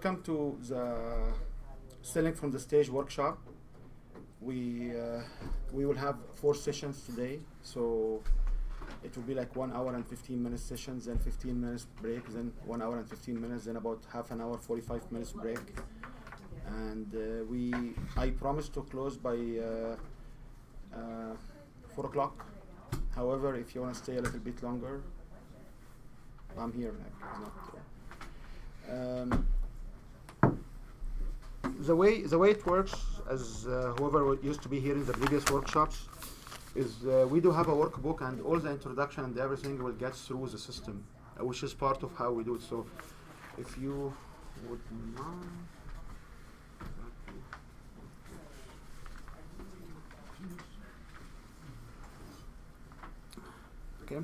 Welcome to the Selling from the Stage workshop. We will have 4 sessions today, so it will be like 1 hour and 15 minutes sessions, then 15 minutes break, then 1 hour and 15 minutes, then about half an hour, 45 minutes break. And I promise to close by 4 o'clock. However, if you want to stay a little bit longer, I'm here. Like, the way it works, as whoever used to be here in the previous workshops, is we do have a workbook, and all the introduction and everything will get through the system, which is part of how we do it. So, if you would mind. Okay.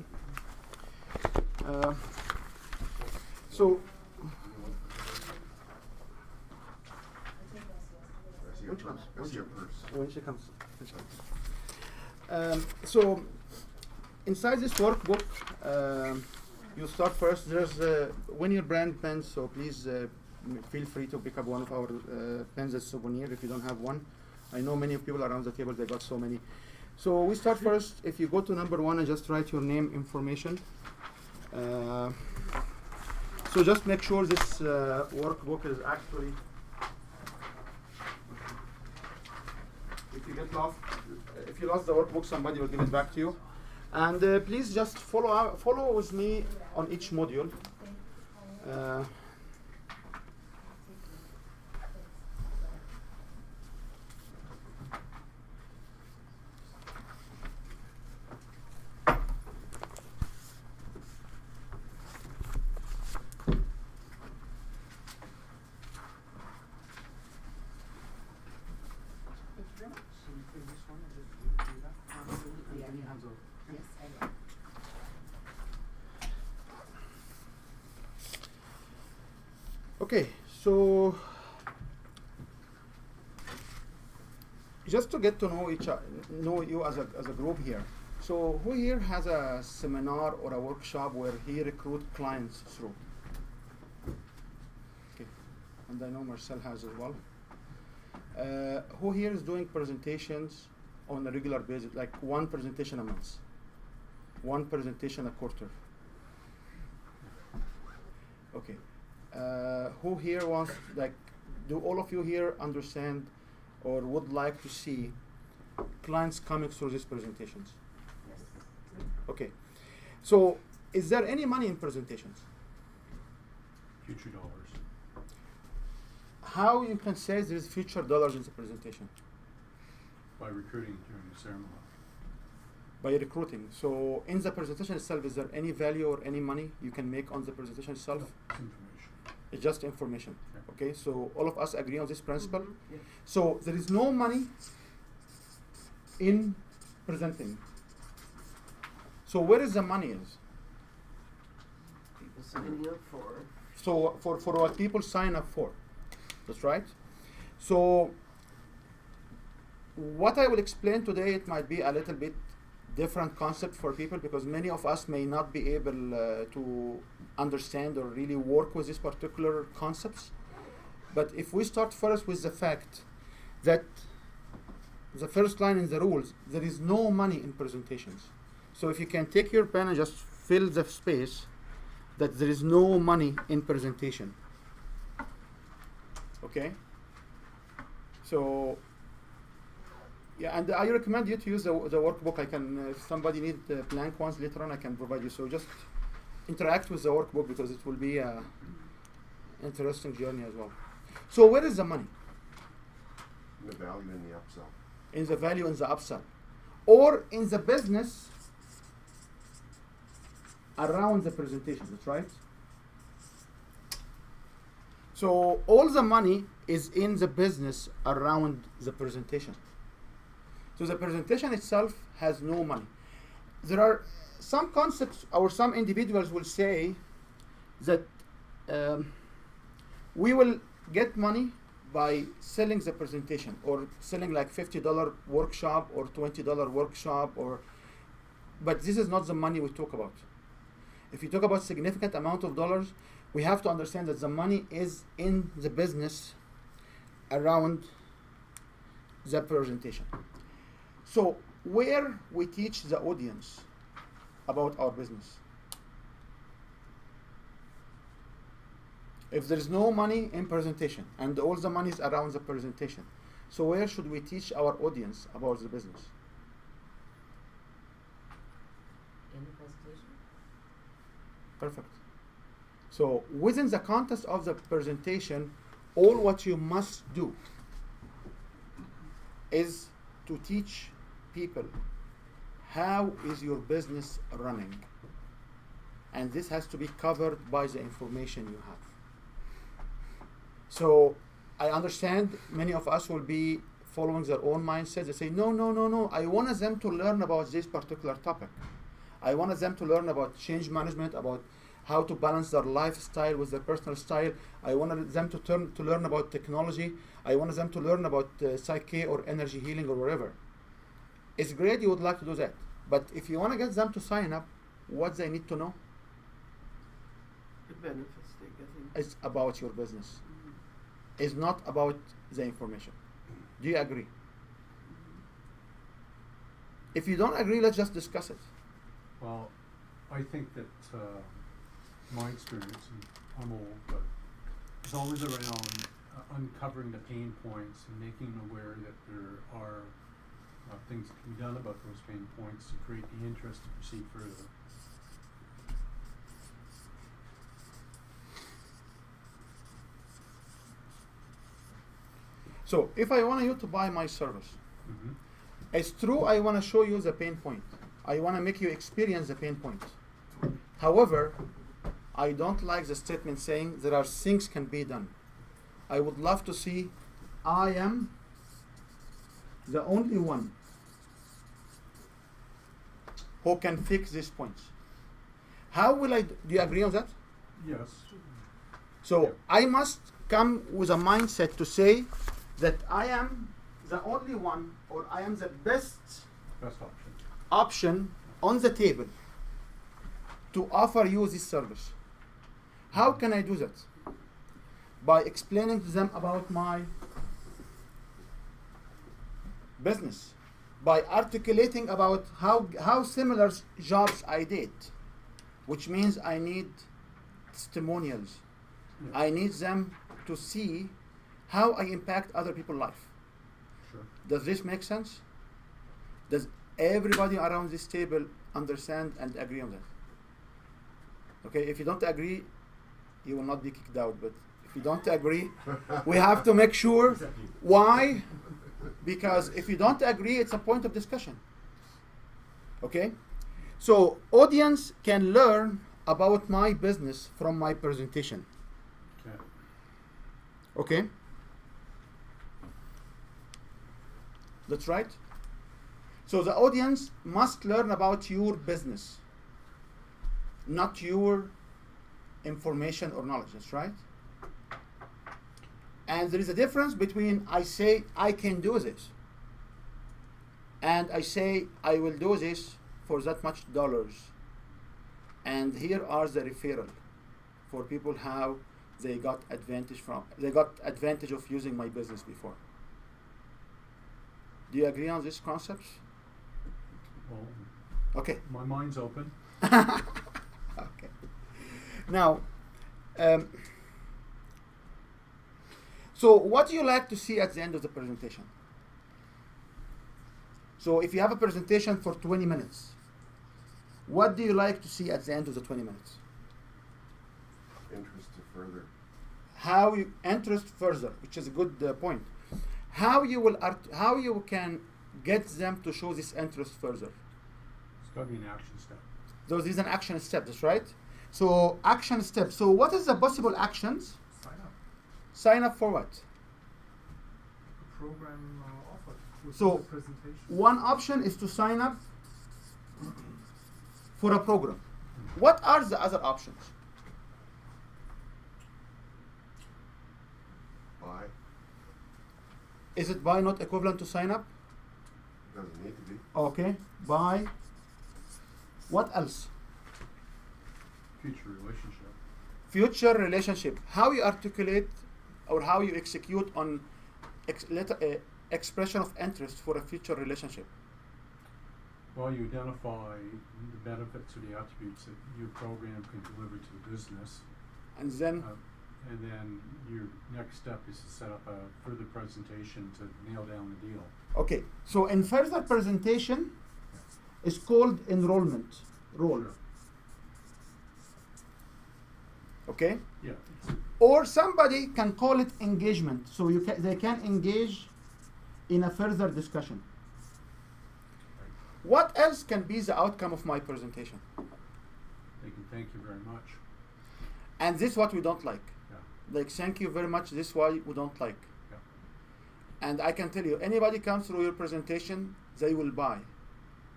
So. When she comes. So, inside this workbook, you start first. There's Win Your Brand pens, so please feel free to pick up one of our pens as souvenir if you don't have one. I know many people around the table, they got so many. So we start first. If you go to number 1 and just write your name information. So just make sure this workbook is actually. If you lost the workbook, somebody will give it back to you. And please just follow with me on each module. Okay, so just to get to know you as a group here. So who here has a seminar or a workshop where he recruit clients through? Okay, and I know Marcel has as well. Who here is doing presentations on a regular basis, like 1 presentation a month, 1 presentation a quarter? Okay. Who here wants, like, do all of you here understand or would like to see clients coming through these presentations? Yes. Okay. So, is there any money in presentations? Future dollars. How you can say there is future dollars in the presentation? By recruiting during the ceremony. By recruiting. So, in the presentation itself, is there any value or any money you can make on the presentation itself? It's information. It's just information. Yeah. Okay, so all of us agree on this principle. Yeah. So there is no money in presenting. So where is the money is? People signing up for. So for what people sign up for. That's right. So what I will explain today, it might be a little bit different concept for people because many of us may not be able to understand or really work with these particular concepts. But if we start first with the fact that the first line in the rules, there is no money in presentations. So if you can take your pen and just fill the space that there is no money in presentation. Okay? So yeah, and I recommend you to use the workbook. I can, if somebody needs blank ones later on, I can provide you. So just interact with the workbook because it will be an interesting journey as well. So where is the money? In the value in the upsell. In the value in the upsell. Or in the business around the presentation, that's right? So all the money is in the business around the presentation. So the presentation itself has no money. There are some concepts, or some individuals will say that we will get money by selling the presentation, or selling like $50 workshop or $20 workshop, but this is not the money we talk about. If you talk about significant amount of dollars, we have to understand that the money is in the business around the presentation. So where we teach the audience about our business. If there is no money in presentation and all the money is around the presentation, so where should we teach our audience about the business? In the presentation? Perfect. So within the context of the presentation, all what you must do is to teach people how is your business running. And this has to be covered by the information you have. So I understand many of us will be following their own mindset. They say, no, I wanted them to learn about this particular topic. I wanted them to learn about change management, about how to balance their lifestyle with their personal style. I wanted them to learn about technology. I wanted them to learn about psyche or energy healing or whatever. It's great you would like to do that. But if you want to get them to sign up, what they need to know The benefits they're getting. is about your business. It's not about the information. Do you agree? If you don't agree, let's just discuss it. Well, I think that my experience, and I'm old, but it's always around uncovering the pain points and making them aware that there are things that can be done about those pain points to create the interest to proceed further. So if I want you to buy my service, Mm-hmm. it's true I want to show you the pain point. I want to make you experience the pain point. However, I don't like the statement saying there are things can be done. I would love to see I am the only one who can fix these points. How will I do you agree on that? Yes. So Yeah. I must come with a mindset to say that I am the only one, or I am the best Best option. option on the table to offer you this service. How can I do that? By explaining to them about my business, by articulating about how similar jobs I did, which means I need testimonials. Yeah. I need them to see how I impact other people's life. Sure. Does this make sense? Does everybody around this table understand and agree on that? Okay, if you don't agree, you will not be kicked out. But if you don't agree, we have to make sure. Why? Because if you don't agree, it's a point of discussion. Okay? So audience can learn about my business from my presentation. Okay. Okay? That's right. So the audience must learn about your business, not your information or knowledge. That's right. And there is a difference between I say I can do this and I say I will do this for that much dollars. And here are the referral for people how they got advantage of using my business before. Do you agree on these concepts? Well, Okay. my mind's open. Okay. Now, so what do you like to see at the end of the presentation? So if you have a presentation for 20 minutes, what do you like to see at the end of the 20 minutes? Interest to further. How you interest further, which is a good point. How you can get them to show this interest further? It's got to be an action step. Those is an action step, that's right. So action step. So what is the possible actions? Sign up. Sign up for what? The program offered with So, the presentation. One option is to sign up for a program. What are the other options? Buy. Is it buy not equivalent to sign up? Doesn't need to be. Okay, buy. What else? future relationship. Future relationship. How you articulate or how you execute on expression of interest for a future relationship. Well, you identify the benefits or the attributes that your program can deliver to the business. And then And then your next step is to set up a further presentation to nail down the deal. okay, so in further presentation is called enrollment role. Sure. Okay? Yeah. Or somebody can call it engagement. So they can engage in a further discussion. What else can be the outcome of my presentation? They can thank you very much. And this is what we don't like. Yeah. Like, thank you very much, this is why we don't like. Yeah. And I can tell you, anybody comes through your presentation, they will buy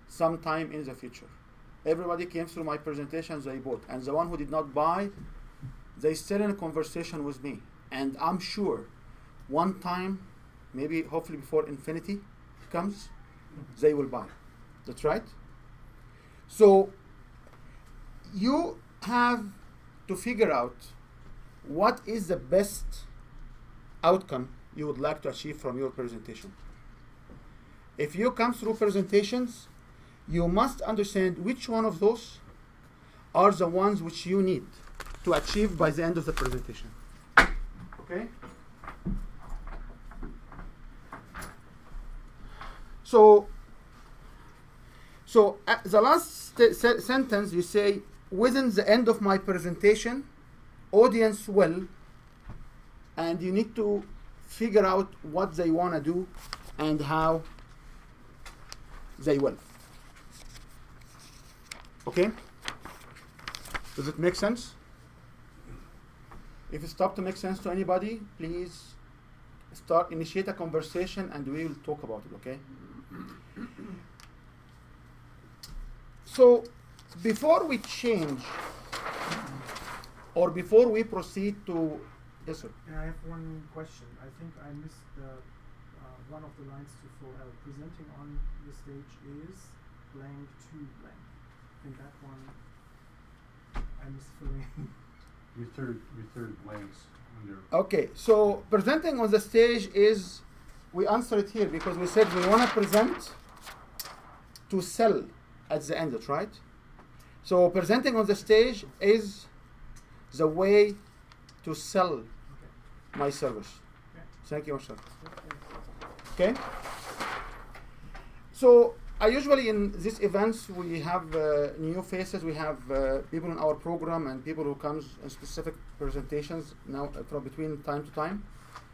sometime in the future. Everybody came through my presentation, they bought. And the one who did not buy, they still in a conversation with me. And I'm sure one time, maybe hopefully before infinity comes, they will buy. That's right. So you have to figure out what is the best outcome you would like to achieve from your presentation. If you come through presentations, you must understand which one of those are the ones which you need to achieve by the end of the presentation. Okay? So at the last sentence you say, within the end of my presentation, audience will, and you need to figure out what they want to do and how they will. Okay? Does it make sense? If it stops to make sense to anybody, please initiate a conversation and we will talk about it, okay? So, before we change, or before we proceed to, yes sir? Yeah, I have one question. I think I missed one of the lines to fill out. Presenting on the stage is blank to blank. I think that one I missed filling. Your third blanks under. Okay, so presenting on the stage is, we answer it here because we said we want to present to sell at the end, right? So presenting on the stage is the way to sell Okay. my service. Okay. Thank you, sir. Okay. Okay? So I usually in these events we have new faces. We have people in our program and people who comes in specific presentations now from between time to time.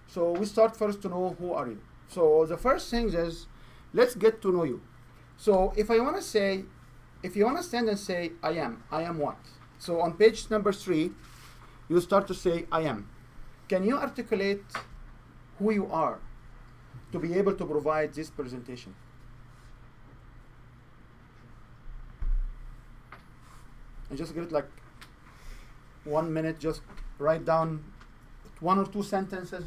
So we start first to know who are you. So the first thing is, let's get to know you. So if you want to stand and say I am what? So on page number 3, you start to say I am. Can you articulate who you are to be able to provide this presentation? And just give it like 1 minute, just write down 1 or 2 sentences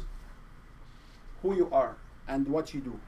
who you are and what you do.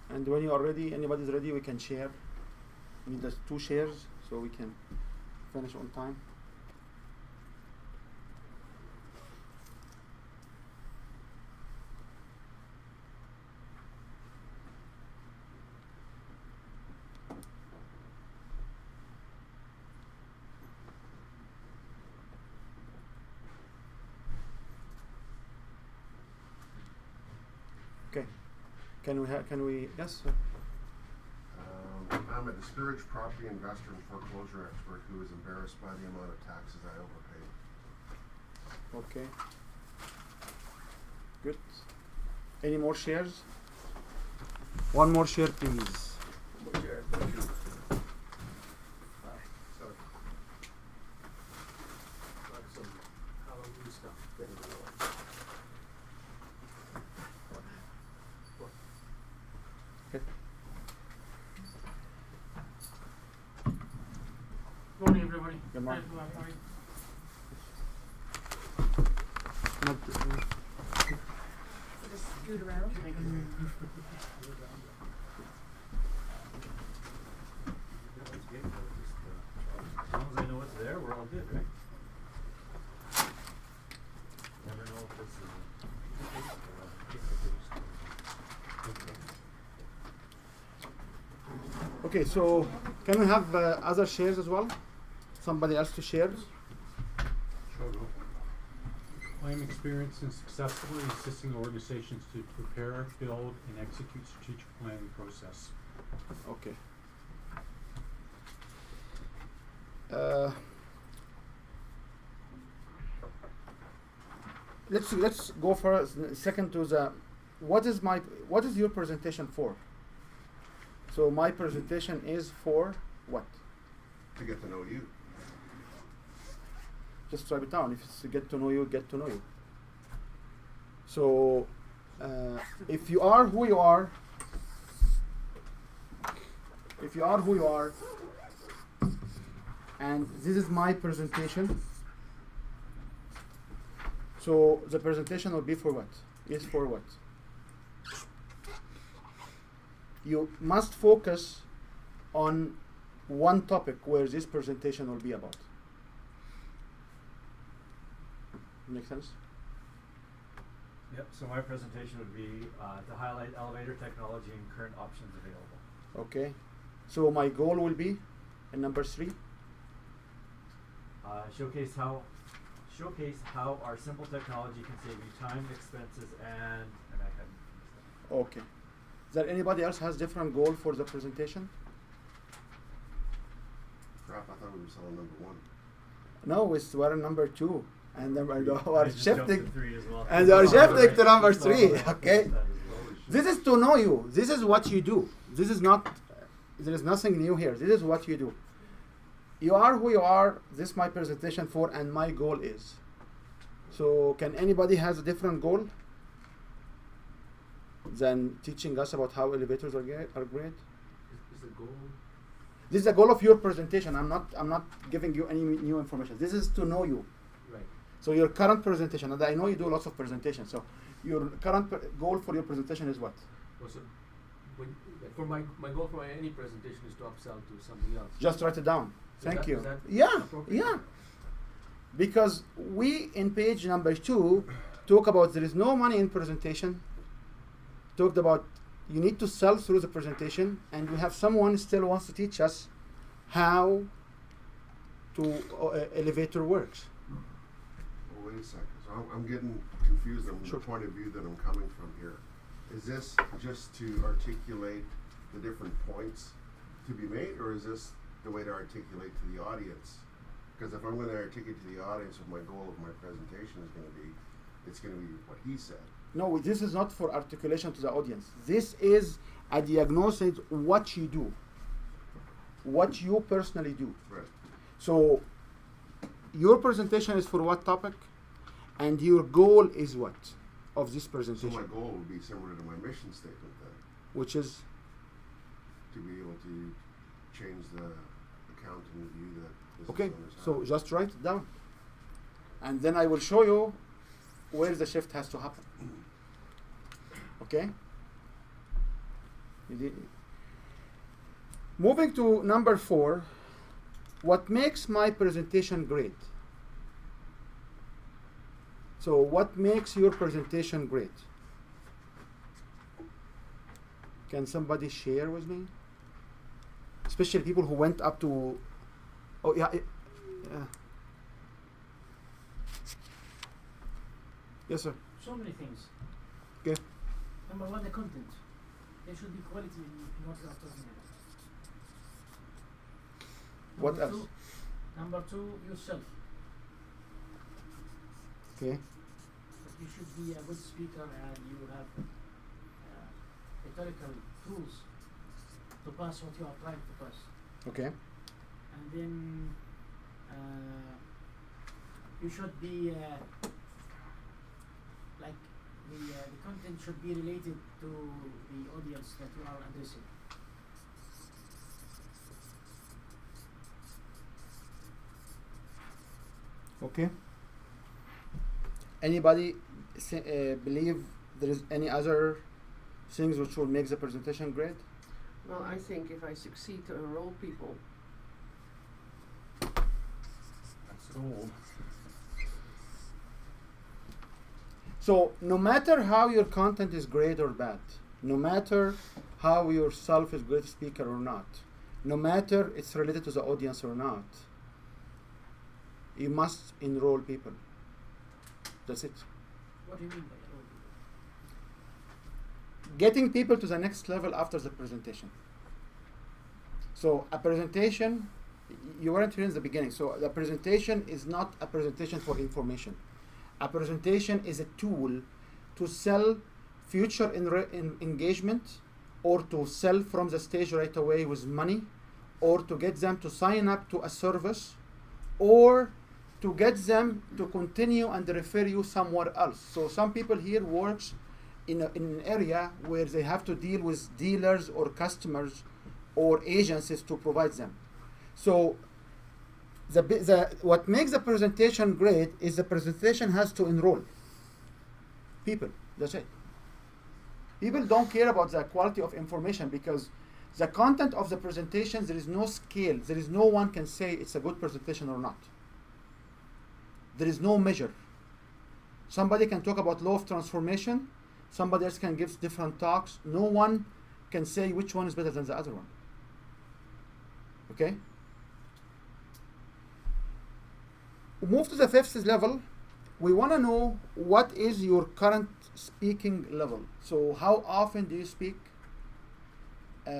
And when you are ready, anybody's ready, we can share. We need just 2 shares so we can finish on time. Okay. Can we, yes, sir? I'm a discouraged property investor and foreclosure expert who is embarrassed by the amount of taxes I overpaid. Okay. Good. Any more shares? One more share, please. Chair, thank you. Sorry. Some Halloween stuff. Morning, everybody. Good morning. How are you? Just scoot around. As long as I know it's there, we're all good, right? Never know if this is Okay, so can we have other shares as well? Somebody else to share? Sure. I am experienced in successfully assisting organizations to prepare, build, and execute strategic planning process. Okay. Let's go for a second to the what is your presentation for? So my presentation is for what? To get to know you. Just write it down. If it's to get to know you, get to know you. So if you are who you are, and this is my presentation, so the presentation will be for what? Is for what? You must focus on one topic where this presentation will be about. Make sense? Yep, so my presentation would be to highlight elevator technology and current options available. Okay. So my goal will be, in number 3, Showcase how our simple technology can save you time, expenses, and that kind of stuff. okay. Is there anybody else has different goal for the presentation? Crap, I thought we were selling number 1. No, we're in number 2, and then I we're just jumped to shifting, 3 as well. and we're shifting to number So, 3. I Okay. that as well. This is to know you. This is what you do. This is not. There is nothing new here. This is what you do. You are who you are. This is my presentation for, and my goal is. So, can anybody has a different goal than teaching us about how elevators are great? Is the goal? This is the goal of your presentation. I'm not giving you any new information. This is to know you. Right. So your current presentation, and I know you do lots of presentations. So your current goal for your presentation is what? So, for my goal for any presentation is to upsell to something else. Just write it down. Thank that- you. is that Yeah, appropriate? yeah. Because we in page number 2 talk about there is no money in presentation. Talked about you need to sell through the presentation, and we have someone still wants to teach us how to elevator works. Well, wait a second. So I'm getting confused on Sure. the point of view that I'm coming from here. Is this just to articulate the different points to be made, or is this the way to articulate to the audience? Because if I'm going to articulate to the audience what my goal of my presentation is going to be, it's going to be what he said. No, this is not for articulation to the audience. This is a diagnosis what you do, what you personally do. Right. So your presentation is for what topic, and your goal is what of this So presentation, my goal would be similar to my mission statement then, which is to be able to change the accounting view that business okay. owners have. So just write it down, and then I will show you where the shift has to happen. Okay. Moving to number 4, what makes my presentation great? So what makes your presentation great? Can somebody share with me? Especially people who went up to, oh yeah, yeah. Yes, sir. So many things. Okay. Number 1, the content. There should be quality in what you are talking about. What Number else? 2, number 2, yourself. Okay. That you should be a good speaker and you have rhetorical tools to pass what you are trying to pass. Okay. And then you should be like the content should be related to the audience that you are addressing. Okay. Anybody believe there is any other things which will make the presentation great? Well, I think if I succeed to enroll people, That's the goal. So no matter how your content is great or bad, no matter how yourself is great speaker or not, no matter it's related to the audience or not, you must enroll people. That's it. What do you mean by enroll people? Getting people to the next level after the presentation. So a presentation, you weren't here in the beginning, so the presentation is not a presentation for information. A presentation is a tool to sell future engagement, or to sell from the stage right away with money, or to get them to sign up to a service, or to get them to continue and refer you somewhere else. So some people here works in an area where they have to deal with dealers or customers or agencies to provide them. So what makes the presentation great is the presentation has to enroll people. That's it. People don't care about the quality of information, because the content of the presentation, there is no scale. There is no one can say it's a good presentation or not. There is no measure. Somebody can talk about law of transformation. Somebody else can give different talks. No one can say which one is better than the other one. Okay? We move to the fifth level. We want to know what is your current speaking level. So how often do you speak?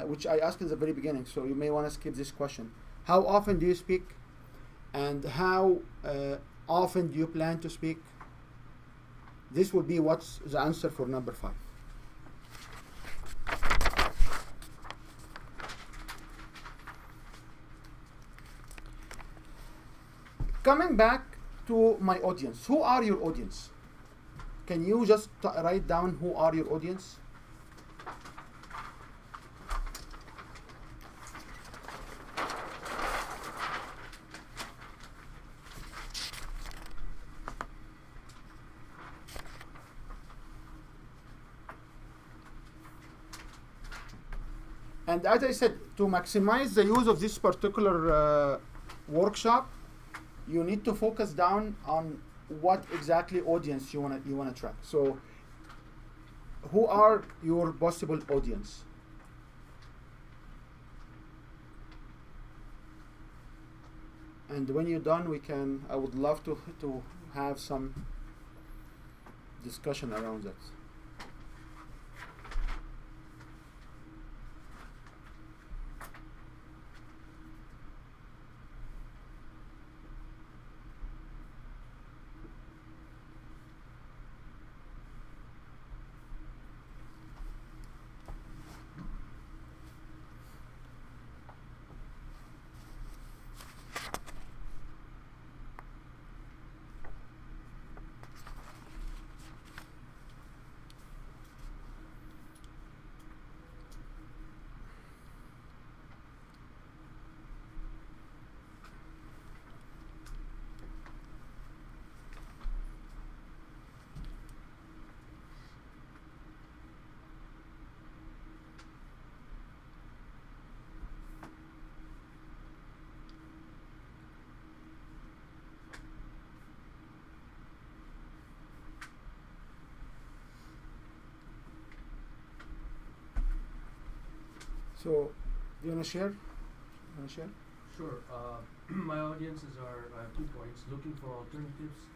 Which I asked in the very beginning, so you may want to skip this question. How often do you speak? And how often do you plan to speak? This will be what's the answer for number 5. Coming back to my audience, who are your audience? Can you just write down who are your audience? And as I said, to maximize the use of this particular workshop, you need to focus down on what exactly audience you wanna track. So, who are your possible audience? And when you're done, I would love to have some discussion around that. So, do you want to share? Sure. My audiences are, I have 2 points, looking for alternatives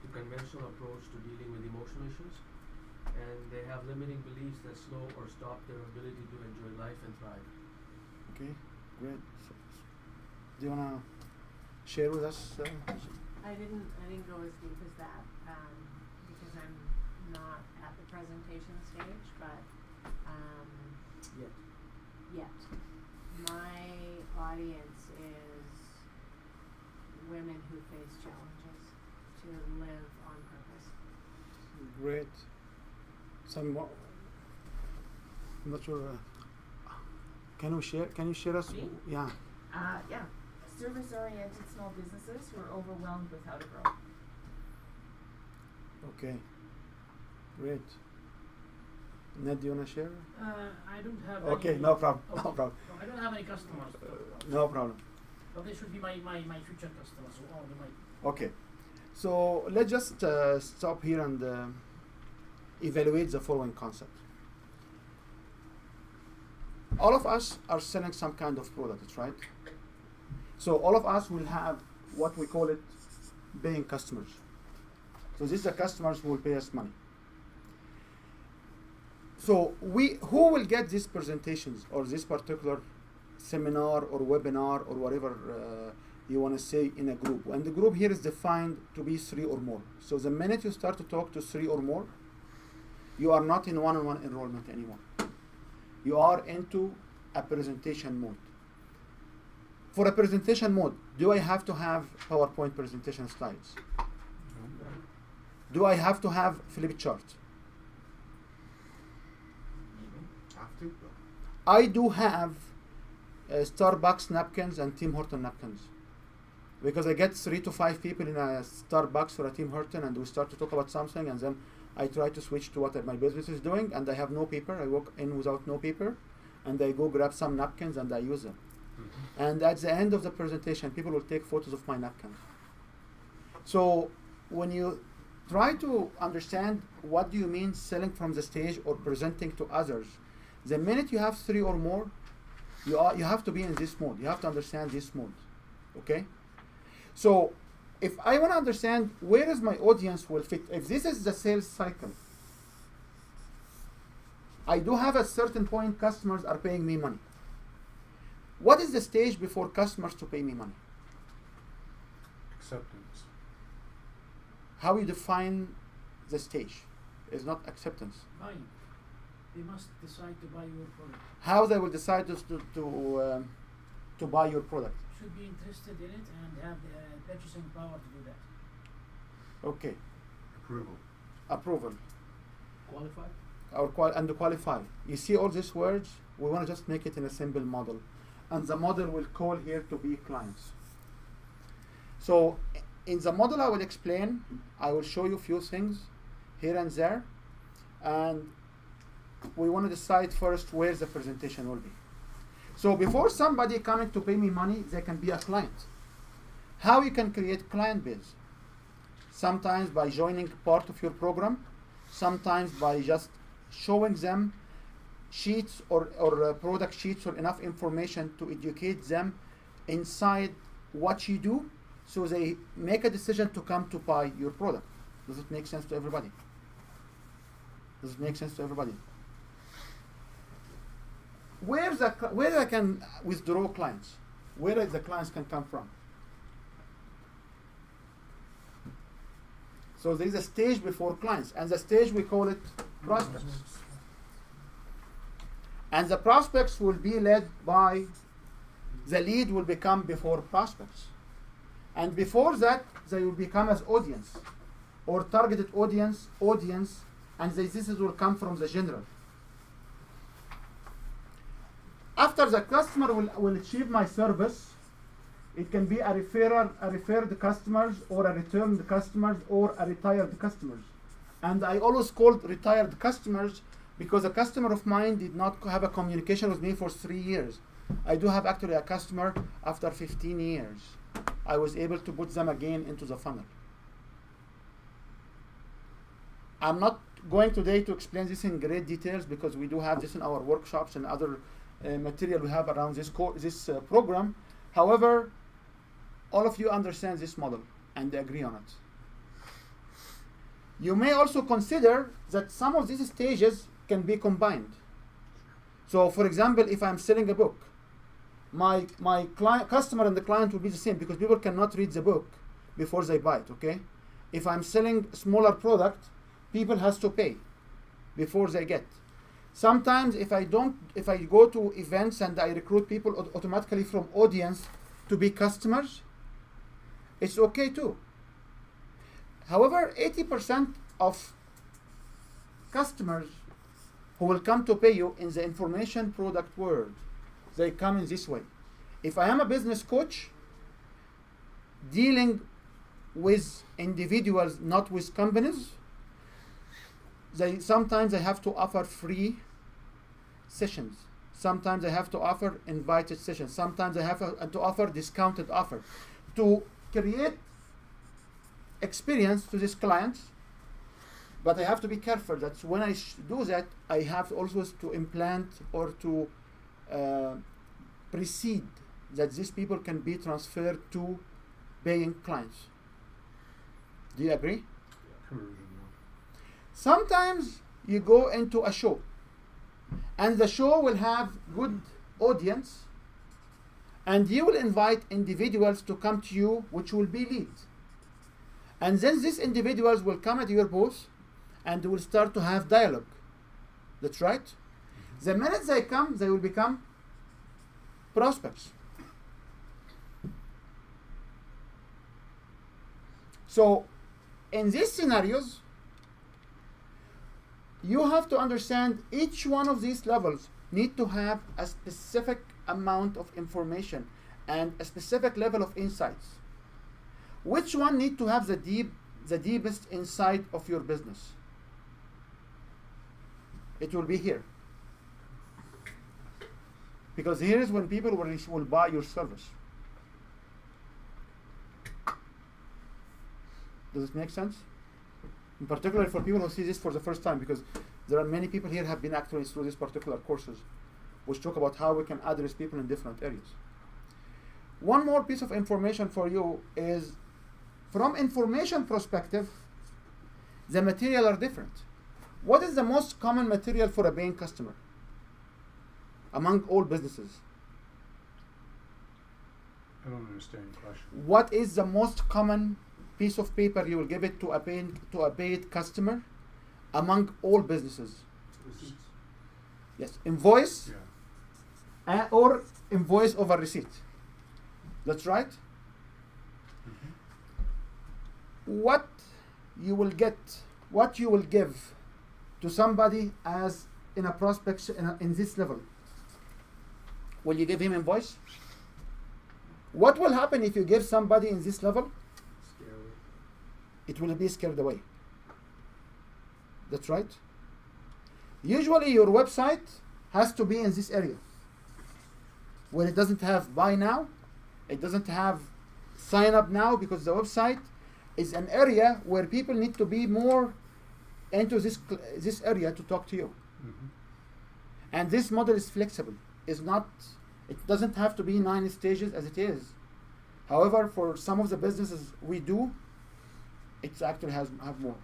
to conventional approach to dealing with emotional issues, and they have limiting beliefs that slow or stop their ability to enjoy life and thrive. Okay, great. So, do you want to share with us? I didn't go as deep as that, because I'm not at the presentation stage, but Yet. Yet. My audience is women who face challenges to live on purpose. Great. Some more. I'm not sure. Can you share us? Me? Yeah. Yeah. Service-oriented small businesses who are overwhelmed with how to grow. Okay. Great. Ned, do you wanna share? I don't have Okay, any. no problem. Okay. No problem. No, I don't have any customers. to talk about. No problem. But they should be my future customers, so all they might. Okay. So let's just stop here and evaluate the following concept. All of us are selling some kind of product, right? So all of us will have what we call it paying customers. So these are customers who will pay us money. So who will get these presentations or this particular seminar or webinar or whatever you want to say in a group? And the group here is defined to be 3 or more. So the minute you start to talk to 3 or more, you are not in one-on-one enrollment anymore. You are into a presentation mode. For a presentation mode, do I have to have PowerPoint presentation slides? Do I have to have flip chart? Have to? I do have Starbucks napkins and Tim Horton napkins. Because I get 3 to 5 people in a Starbucks or a Tim Horton and we start to talk about something and then I try to switch to what my business is doing and I have no paper. I walk in without no paper and I go grab some napkins and I use them. Mm-hmm. And at the end of the presentation, people will take photos of my napkins. So when you try to understand what do you mean selling from the stage or presenting to others, the minute you have 3 or more, you have to be in this mode. You have to understand this mode. Okay? So if I want to understand where is my audience will fit, if this is the sales cycle, I do have a certain point customers are paying me money. What is the stage before customers to pay me money? Acceptance. How you define the stage is not acceptance. Buying. They must decide to buy your product. How they will decide to buy your product. Should be interested in it and have the purchasing power to do that. Okay. Approval. Approval. Qualified? And qualify. You see all these words? We want to just make it in a simple model. And the model will call here to be clients. So in the model I will explain, I will show you a few things here and there. And we want to decide first where the presentation will be. So before somebody coming to pay me money, they can be a client. How you can create client base? Sometimes by joining part of your program, sometimes by just showing them sheets or product sheets or enough information to educate them inside what you do so they make a decision to come to buy your product. Does it make sense to everybody? Does it make sense to everybody? Where I can withdraw clients? Where the clients can come from? So there is a stage before clients, and the stage we call it prospects. And the prospects will be led by, the lead will become before prospects. And before that, they will become as audience, or targeted audience, and this will come from the general. After the customer will achieve my service, it can be a referred customers, or a returned customers, or a retired customers. And I always called retired customers because a customer of mine did not have a communication with me for 3 years. I do have actually a customer after 15 years. I was able to put them again into the funnel. I'm not going today to explain this in great details because we do have this in our workshops and other material we have around this program. However, all of you understand this model and agree on it. You may also consider that some of these stages can be combined. So for example, if I'm selling a book, my customer and the client will be the same because people cannot read the book before they buy it, okay? If I'm selling smaller product, people has to pay before they get. Sometimes if I go to events and I recruit people automatically from audience to be customers, it's okay too. However, 80% of customers who will come to pay you in the information product world, they come in this way. If I am a business coach dealing with individuals, not with companies, sometimes I have to offer free sessions. Sometimes I have to offer invited sessions. Sometimes I have to offer discounted offer to create experience to these clients. But I have to be careful that when I do that, I have also to implant or to precede that these people can be transferred to paying clients. Do you agree? Conversion. Sometimes you go into a show, and the show will have good audience, and you will invite individuals to come to you, which will be leads. And then these individuals will come at your booth, and will start to have dialogue. That's right. The minute they come, they will become prospects. So, in these scenarios, you have to understand each one of these levels need to have a specific amount of information and a specific level of insights. Which one need to have the deepest insight of your business? It will be here. Because here is when people will buy your service. Does it make sense? In particular for people who see this for the first time, because there are many people here have been actually through these particular courses, which talk about how we can address people in different areas. One more piece of information for you is, from information perspective, the material are different. What is the most common material for a paying customer among all businesses? I don't understand your question. What is the most common piece of paper you will give it to a paid customer among all businesses? Receipts. Yes, invoice Yeah. or invoice over receipt. That's right. What you will give to somebody as in a prospect in this level. Will you give him invoice? What will happen if you give somebody in this level? It will be scared away. That's right. Usually your website has to be in this area where it doesn't have buy now, it doesn't have sign up now, because the website is an area where people need to be more into this area to talk to you. Mm-hmm. And this model is flexible. It doesn't have to be 9 stages as it is. However, for some of the businesses we do, it actually have more.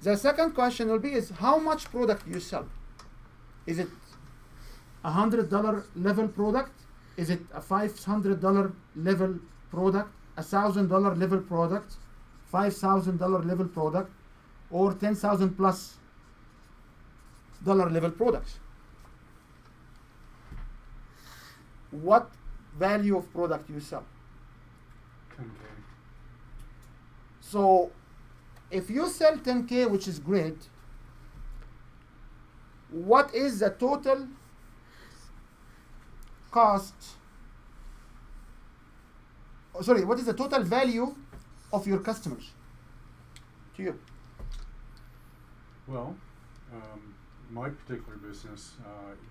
The second question will be is how much product you sell. Is it $100 level product? Is it a $500 level product? $1,000 level product? $5,000 level product? Or $10,000 plus level products? What value of product you sell? 10K. So if you sell 10K, which is great, what is the total cost? What is the total value of your customers to you? Well, my particular business,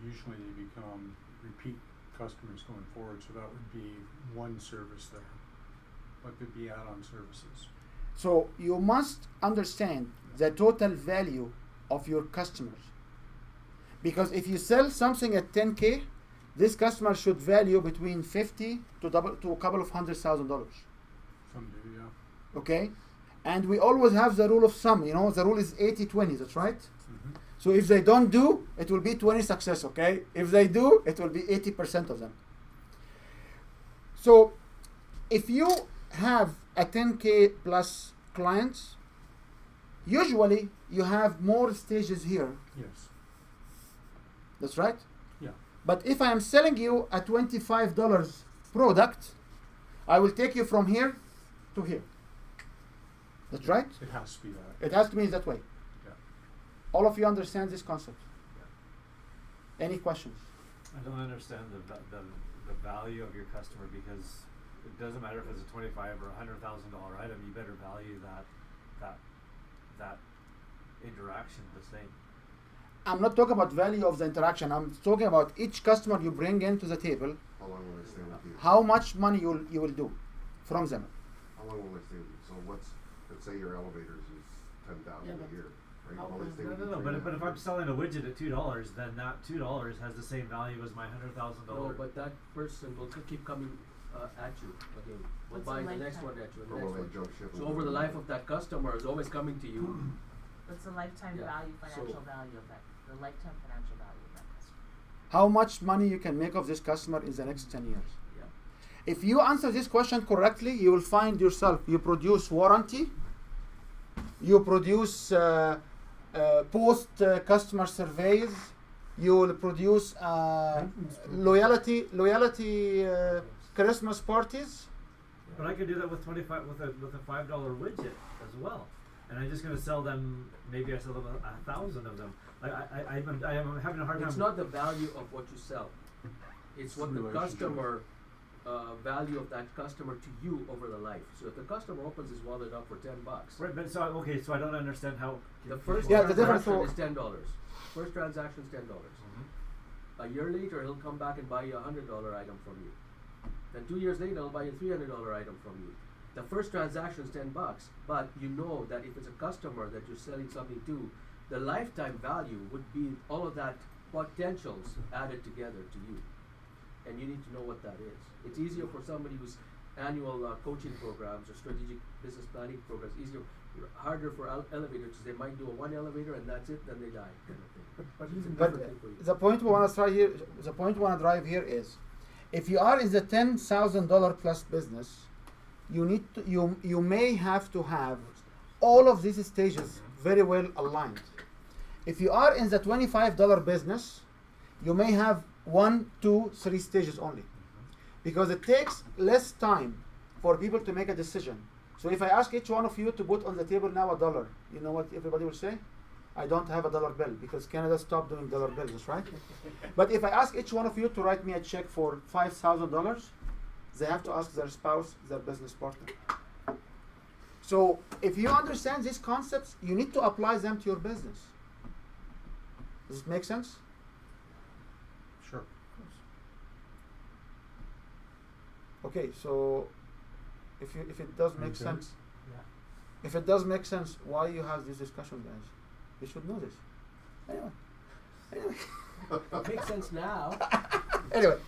usually they become repeat customers going forward, so that would be one service there. What could be add-on services? So you must understand the total value of your customers. Because if you sell something at 10K, this customer should value between $50 to a couple of $100,000. Some do, yeah. Okay? And we always have the rule of thumb, the rule is 80-20, that's right? Mm-hmm. So if they don't do, it will be 20 success, okay? If they do, it will be 80% of them. So if you have a 10K plus clients, usually you have more stages here Yes. That's right? Yeah. But if I am selling you a $25 product, I will take you from here to here. That's right? It has to be that. It has to be that way. Yeah. All of you understand this concept? Any questions? I don't understand the value of your customer, because it doesn't matter if it's a $25,000 or $100,000 item. You better value that interaction the same. I'm not talking about value of the interaction. I'm talking about each customer you bring into the table, How long will I stay with you? how much money you will do from them. How long will I stay with you? So let's say your elevators is 10,000 Yeah, a but year, right? how Will I stay No, with no, you no. for But a if year? I'm selling a widget at $2, then that $2 has the same value as my $100,000. No, but that person will keep coming at you again. Will What's buy the the next lifetime? one at you and Or the will next they one. jump ship? So over the life of that customer is always coming to you. What's the lifetime Yeah. value, financial So- value of that, the lifetime financial value of that customer? How much money you can make of this customer in the next 10 years? Yeah. If you answer this question correctly, you will find yourself, you produce warranty, you produce post customer surveys, you will produce loyalty Christmas parties. But I could do that with with a $5 widget as well, and I'm just going to sell them. Maybe I sell them 1,000 of them. I am having a hard time. It's not the value of what you sell. It's what the Relationship. customer value of that customer to you over the life. So if the customer opens his wallet up for $10, Right, but so I don't understand how. the first Yeah, the difference transaction for- is $10. First transaction is $10. A year later, he'll come back and buy you a $100 item from you. Then 2 years later, he'll buy you a $300 item from you. The first transaction is $10, but you know that if it's a customer that you're selling something to, the lifetime value would be all of that potentials added together to you, and you need to know what that is. It's easier for somebody who's annual coaching programs or strategic business planning programs. Harder for elevators because they might do one elevator and that's it, then they die, kind of thing. But It's a But different thing for you. the point we want to try here, the point we want to drive here is, if you are in the $10,000 plus business, you need to, you may have to have all of these stages very well aligned. If you are in the $25 business, you may have 1, 2, 3 stages only, because it takes less time for people to make a decision. So if I ask each one of you to put on the table now $1, you know what everybody will say? I don't have a dollar bill, because Canada stopped doing dollar bills, right? But if I ask each one of you to write me a check for $5,000, they have to ask their spouse, their business partner. So if you understand these concepts, you need to apply them to your business. Does it make sense? Sure. Okay, so if it does make Makes sense, sense. if it does make sense, why you have this discussion, guys? You should know this. Anyway. Makes sense now. Anyway,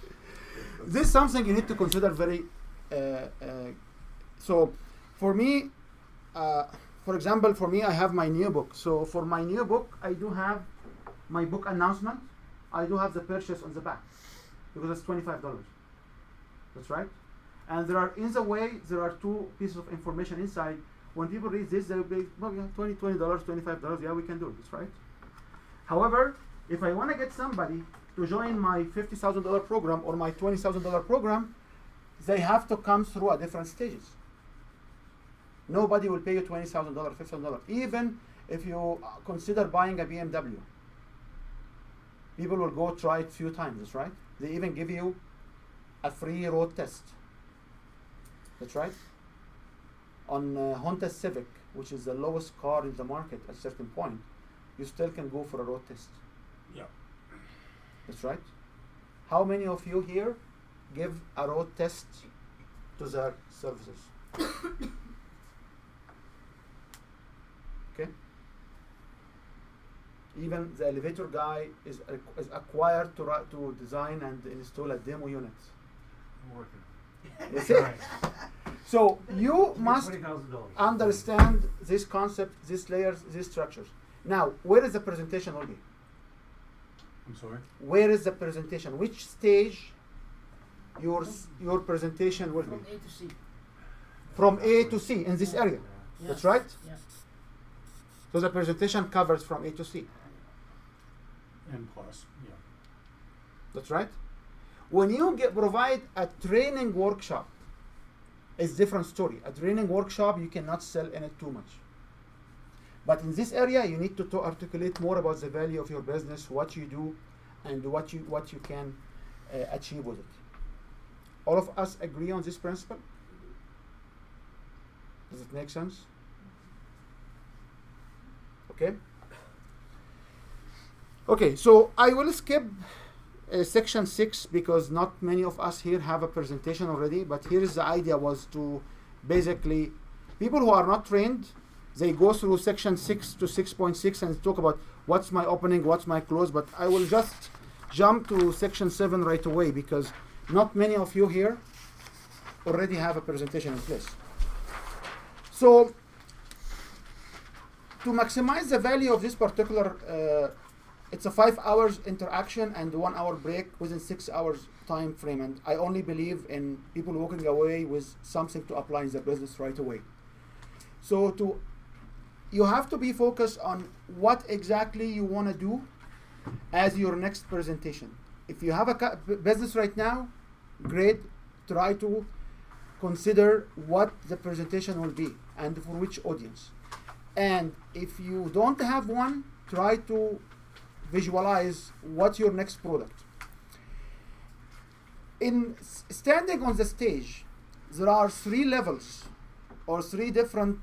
this is something you need to consider very. So, for me, for example, for me, I have my new book. So for my new book, I do have my book announcement. I do have the purchase on the back because it's $25. That's right. And there are, in the way, there are 2 pieces of information inside. When people read this, they will be, oh yeah, $20, $25, yeah, we can do this, right? However, if I want to get somebody to join my $50,000 program or my $20,000 program, they have to come through a different stages. Nobody will pay you $20,000, $50,000, even if you consider buying a BMW. People will go try it a few times, that's right? They even give you a free road test. That's right. On Honda Civic, which is the lowest car in the market at a certain point, you still can go for a road test. Yeah. That's right. How many of you here give a road test to their services? Okay. Even the elevator guy is acquired to design and install a demo unit. I'm working. You see? So you must $20,000. understand this concept, these layers, these structures. Now, where is the presentation will be? I'm sorry? Where is the presentation? Which stage your presentation will be? From A to C. From A to C in this area. Yeah. That's right? Yeah. So the presentation covers from A to C. N plus, yeah. That's right. When you provide a training workshop, it's a different story. A training workshop, you cannot sell in it too much. But in this area, you need to articulate more about the value of your business, what you do, and what you can achieve with it. All of us agree on this principle? Does it make sense? Okay. Okay, so I will skip section 6 because not many of us here have a presentation already, but here is the idea was to basically, people who are not trained, they go through section 6 to 6.6 and talk about what's my opening, what's my close, but I will just jump to section 7 right away because not many of you here already have a presentation in place. So, to maximize the value of this particular, it's a 5 hours interaction and 1 hour break within 6 hours time frame, and I only believe in people walking away with something to apply in their business right away. So you have to be focused on what exactly you want to do as your next presentation. If you have a business right now, great, try to consider what the presentation will be and for which audience. And if you don't have one, try to visualize what's your next product. In standing on the stage, there are 3 levels or 3 different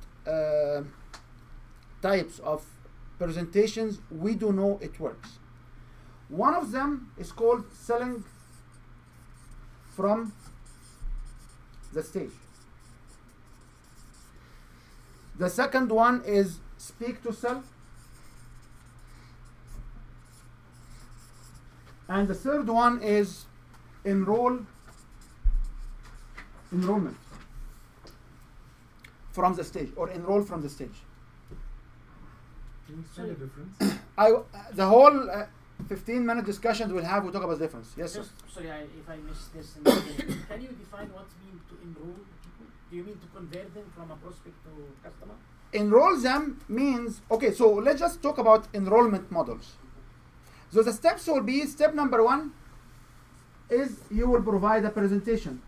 types of presentations we do know it works. One of them is called selling from the stage. The second one is speak to sell. And the third one is enrollment from the stage or enroll from the stage. Can you explain the difference? The whole 15-minute discussion we'll have, we'll talk about the difference. Yes, sir. Just, sorry, if I missed this in the beginning. Can you define what means to enroll people? Do you mean to convert them from a prospect to customer? Enroll them means, okay, so let's just talk about enrollment models. So the steps will be, step number 1 is you will provide a presentation.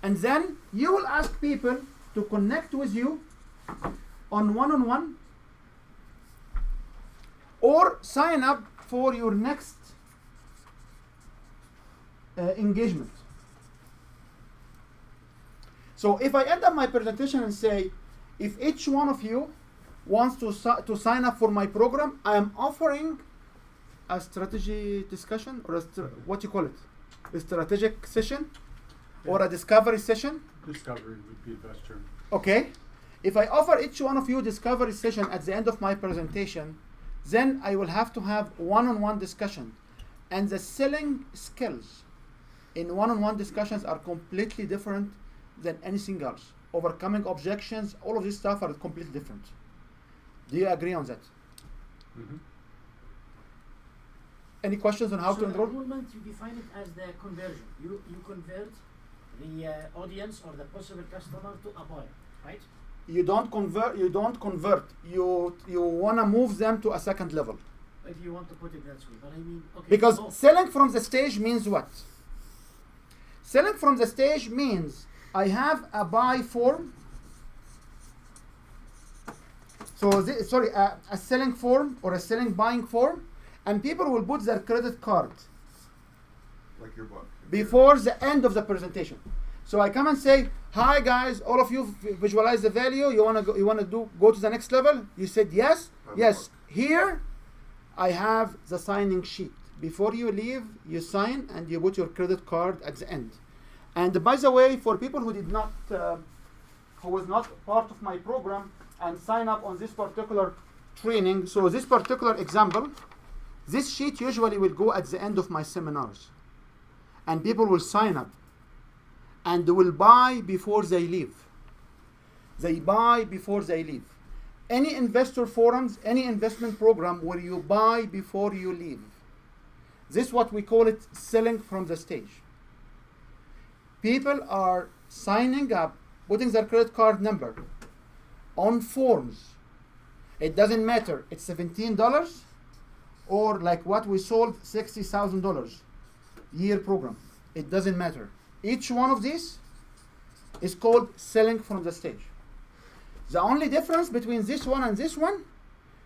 And then you will ask people to connect with you on one-on-one or sign up for your next engagement. So if I end up my presentation and say, if each one of you wants to sign up for my program, I am offering a strategy discussion or what you call it, a strategic session or a discovery session. Discovery would be the best term. Okay. If I offer each one of you discovery session at the end of my presentation, then I will have to have one-on-one discussion. And the selling skills in one-on-one discussions are completely different than anything else. Overcoming objections, all of this stuff are completely different. Do you agree on that? Mm-hmm. Any questions on how to enroll? Enrollment, you define it as the conversion. You convert the audience or the possible customer to a buyer, right? You don't convert. You want to move them to a second level. If you want to put it that way, but I mean, okay. Because selling from the stage means what? Selling from the stage means I have a buy form. So a selling form or a selling buying form, and people will put their credit card Like your book. before the end of the presentation. So I come and say, "Hi guys, all of you visualize the value. You wanna go to the next level?" You said yes. Yes. Here, I have the signing sheet. Before you leave, you sign and you put your credit card at the end. And by the way, for people who did not, who was not part of my program and sign up on this particular training, so this particular example, this sheet usually will go at the end of my seminars, and people will sign up. And they will buy before they leave. They buy before they leave. Any investor forums, any investment program where you buy before you leave. This is what we call it selling from the stage. People are signing up, putting their credit card number on forms. It doesn't matter, it's $17 or like what we sold, $60,000 year program. It doesn't matter. Each one of these is called selling from the stage. The only difference between this one and this one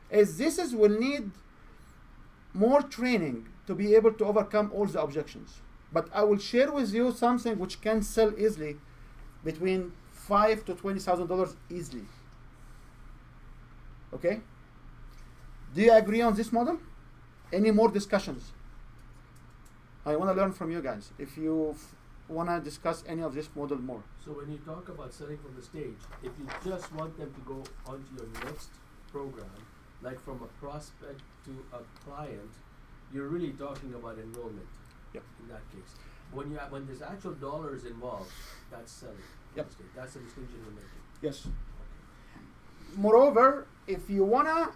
is this will need more training to be able to overcome all the objections. But I will share with you something which can sell easily between $5,000 to $20,000 easily. Okay? Do you agree on this model? Any more discussions? I want to learn from you guys. If you want to discuss any of this model more. So when you talk about selling from the stage, if you just want them to go onto your next program, like from a prospect to a client, you're really talking about enrollment. Yep. In that case, when there's actual dollars involved, that's selling. from Yep. the stage. That's the distinction you're making. Yes. Moreover, if you want to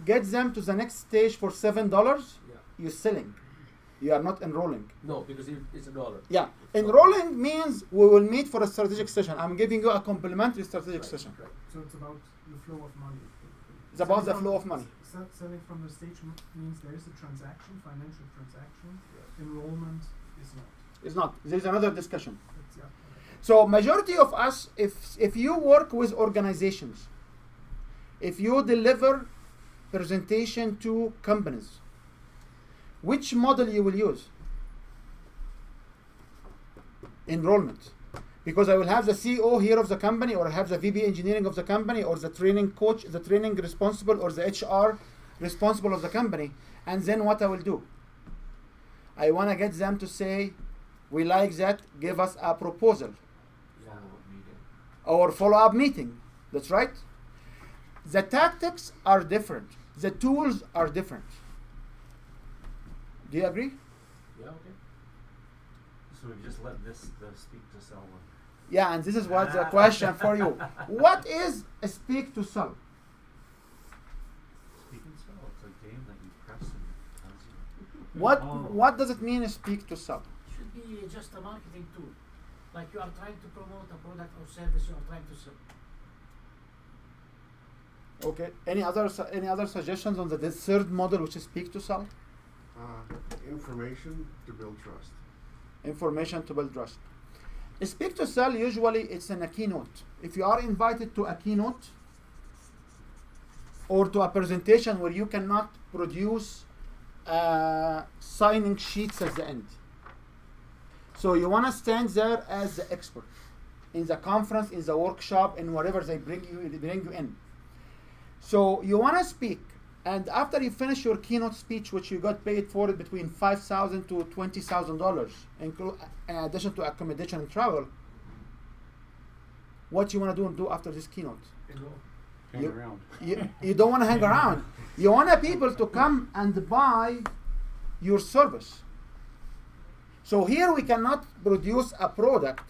get them to the next stage for $7, Yeah. you're selling. You are not enrolling. No, because it's $1. Yeah. Enrolling means we will meet for a strategic session. I'm giving you a complimentary strategic Right, session. right. So it's about the flow of money. It's about the Selling flow from- of money. Selling from the stage means there is a transaction, financial transaction. Yeah. Enrollment is not. It's not. There's another discussion. It's, yeah. So majority of us, if you work with organizations, if you deliver presentation to companies, which model you will use? Enrollment. Because I will have the CEO here of the company, or I have the VP engineering of the company, or the training coach, the training responsible, or the HR responsible of the company. And then what I will do? I want to get them to say, we like that, give us a proposal. Yeah. Or follow-up meeting. That's right. The tactics are different. The tools are different. Do you agree? Yeah. Okay. So we just let this the speak to sell one. Yeah, and this is what the question for you. What is a speak to sell? Speak and sell. It's a game that you press and it tells you. What does it mean speak to sell? Should be just a marketing tool. Like you are trying to promote a product or service you are trying to sell. Okay. Any other suggestions on the third model, which is speak to sell? Information to build trust. Information to build trust. Speak to sell, usually it's in a keynote. If you are invited to a keynote or to a presentation where you cannot produce signing sheets at the end, so you want to stand there as the expert in the conference, in the workshop, in whatever they bring you in. So you want to speak, and after you finish your keynote speech, which you got paid for it between $5,000 to $20,000, in addition to accommodation and travel, what you want to do after this keynote? Hang around. You don't want to hang around. You want people to come and buy your service. So here we cannot produce a product,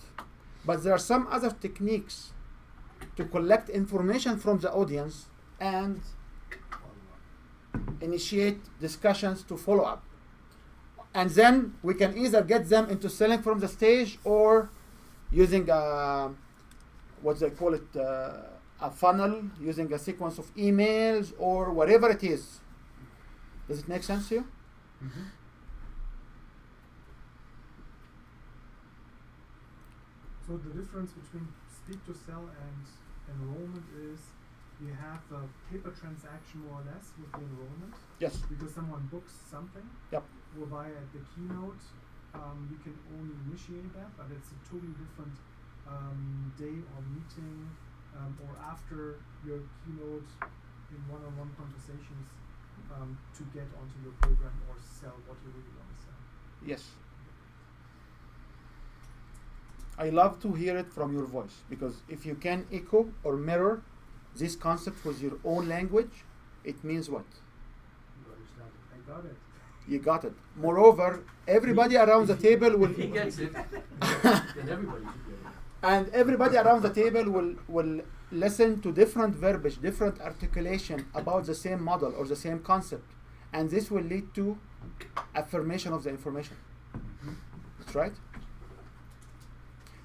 but there are some other techniques to collect information from the audience and initiate discussions to follow up. And then we can either get them into selling from the stage or using what they call it, a funnel, using a sequence of emails or whatever it is. Does it make sense to you? Mm-hmm. So the difference between speak to sell and enrollment is you have a paper transaction more or less with the enrollment. Yes. Because someone books something. Yep. Whereby at the keynote, you can only initiate that, but it's a totally different day or meeting or after your keynote in one-on-one conversations to get onto your program or sell what you really want to sell. Yes. I love to hear it from your voice, because if you can echo or mirror this concept with your own language, it means what? You understand it. I got it. You got it. Moreover, everybody around the table will If he gets it, then everybody should get it. and everybody around the table will listen to different verbiage, different articulation about the same model or the same concept, and this will lead to affirmation of the information. That's right.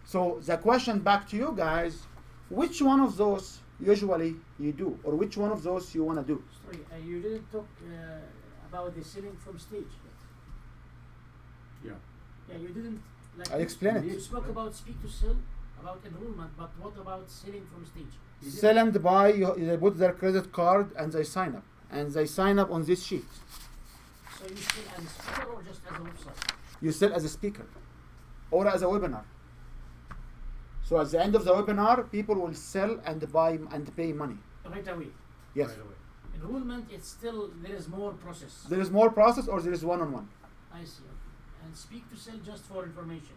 So the question back to you guys, which one of those usually you do, or which one of those you want to do? Sorry, you didn't talk about the selling from stage. Yeah. Yeah, you didn't like. I explain You it. spoke about speak to sell, about enrollment, but what about selling from stage? You didn't- Sell and buy, they put their credit card and they sign up. And they sign up on this sheet. So you sell as a speaker or just as a website? You sell as a speaker or as a webinar. So at the end of the webinar, people will sell and buy and pay money. Right away. Yes. Right away. Enrollment, it's still, there is more process. There is more process or there is one-on-one. I see, okay. And speak to sell just for information.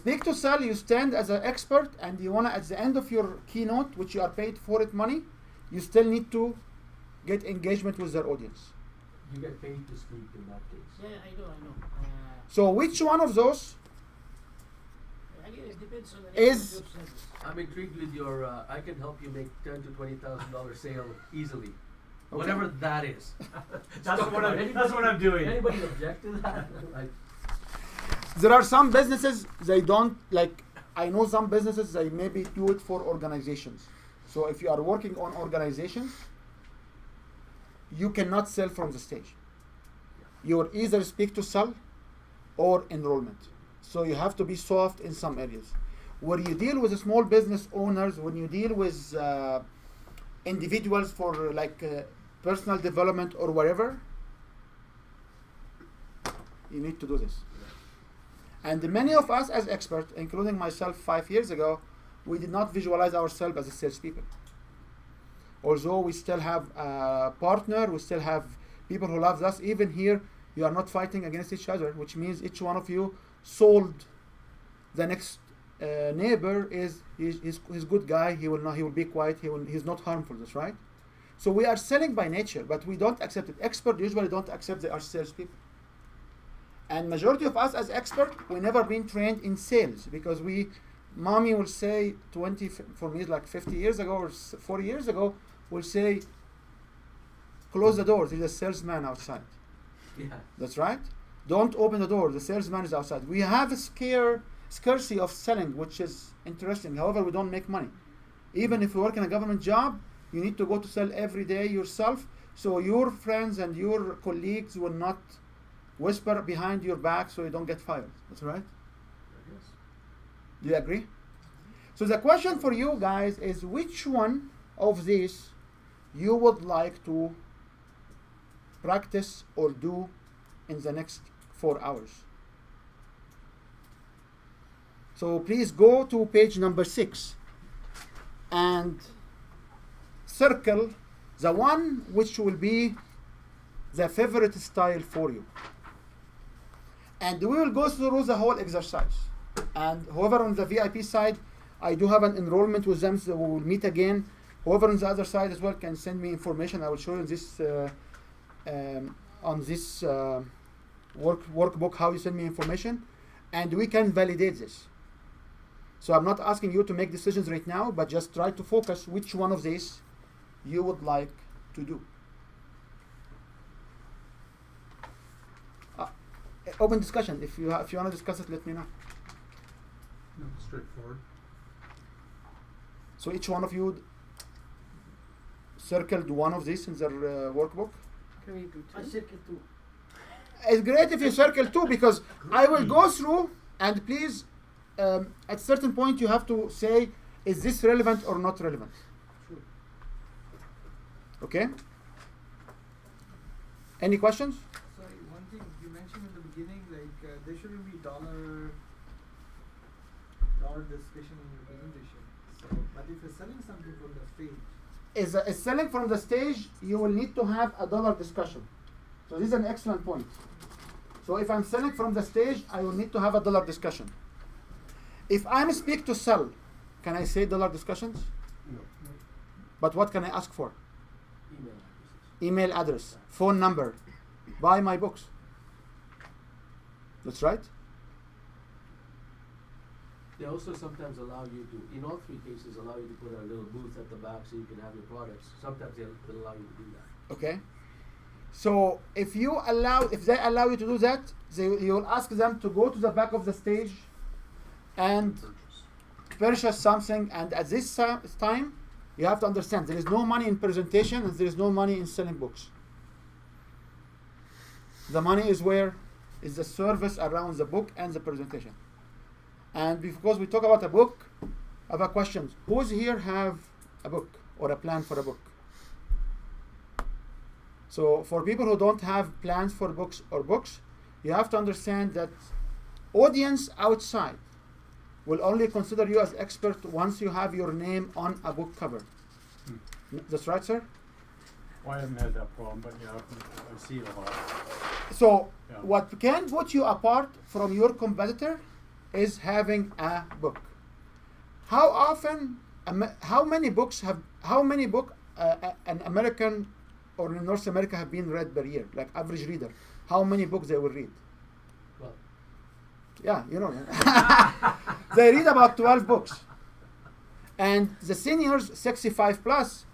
Speak to sell, you stand as an expert and you want to, at the end of your keynote, which you are paid for it money, you still need to get engagement with their audience. You get paid to speak in that case. Yeah, I know. So which one of those Again, it depends on the Is- nature of your service. I'm intrigued with your. I can help you make $10,000 to $20,000 sale easily, Okay. whatever that is. That's what I'm doing. Anybody object to that? Like, there are some businesses they don't like. I know some businesses they maybe do it for organizations. So if you are working on organizations, you cannot sell from the stage. You will either speak to sell or enrollment. So you have to be soft in some areas. Where you deal with small business owners, when you deal with individuals for personal development or whatever, you need to do this. And many of us as experts, including myself 5 years ago, we did not visualize ourselves as salespeople. Although we still have a partner, we still have people who love us. Even here, you are not fighting against each other, which means each one of you sold the next neighbor he's good guy. He will be quiet. He's not harmful. That's right. So we are selling by nature, but we don't accept it. Experts usually don't accept they are salespeople. And majority of us as experts, we never been trained in sales because mommy will say for me like 50 years ago or 40 years ago, will say, close the door, there's a salesman outside. yeah. That's right. Don't open the door, the salesman is outside. We have a scarcity of selling, which is interesting. However, we don't make money. Even if you work in a government job, you need to go to sell every day yourself, so your friends and your colleagues will not whisper behind your back so you don't get fired. That's right. Yes. Do you agree? So the question for you guys is, which one of these you would like to practice or do in the next 4 hours? So please go to page number 6 and circle the one which will be the favorite style for you. And we will go through the whole exercise. And whoever on the VIP side, I do have an enrollment with them, so we will meet again. Whoever on the other side as well can send me information. I will show you this on this workbook how you send me information, and we can validate this. So I'm not asking you to make decisions right now, but just try to focus which one of these you would like to do. Open discussion. If you want to discuss it, let me know. No, straightforward. So each one of you circled one of these in their workbook. Can we do I two? circle two. It's great if you circle two, because I will go through, and please, at certain point you have to say, is this relevant or not relevant? Sure. Okay? Any questions? Sorry, one thing you mentioned in the beginning, there shouldn't be dollar discussion in the presentation. So, but if you're selling something from the stage, Is selling from the stage, you will need to have a dollar discussion. So this is an excellent point. So if I'm selling from the stage, I will need to have a dollar discussion. If I'm speak to sell, can I say dollar discussions? No. But what can I ask for? Email addresses. Email address, phone number, buy my books. That's right. They also sometimes allow you to, in all three cases, allow you to put a little booth at the back so you can have your products. Sometimes they'll allow you to do that. Okay. So if they allow you to do that, you will ask them to go to the back of the stage and purchase something. And at this time, you have to understand there is no money in presentation and there is no money in selling books. The money is where? Is the service around the book and the presentation. And because we talk about a book, I have a question. Who's here have a book or a plan for a book? So for people who don't have plans for books or books, you have to understand that audience outside will only consider you as expert once you have your name on a book cover. That's right, sir? Well, I haven't had that problem, but yeah, I see it a lot. So Yeah. what can put you apart from your competitor is having a book. How often, how many books an American or in North America have been read per year, like average reader? How many books they will read? Well, Yeah, you know. They read about 12 books. And the seniors, 65 plus,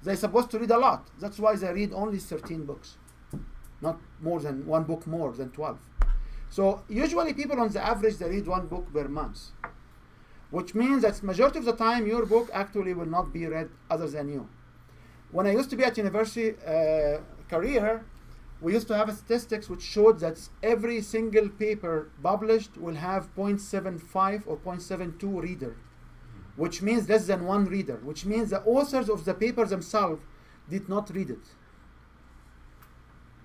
they're supposed to read a lot. That's why they read only 13 books. Not more than one book more than 12. So usually people on the average, they read one book per month. Which means that majority of the time your book actually will not be read other than you. When I used to be at university career, we used to have statistics which showed that every single paper published will have 0.75 or 0.72 reader, which means less than one reader, which means the authors of the paper themselves did not read it,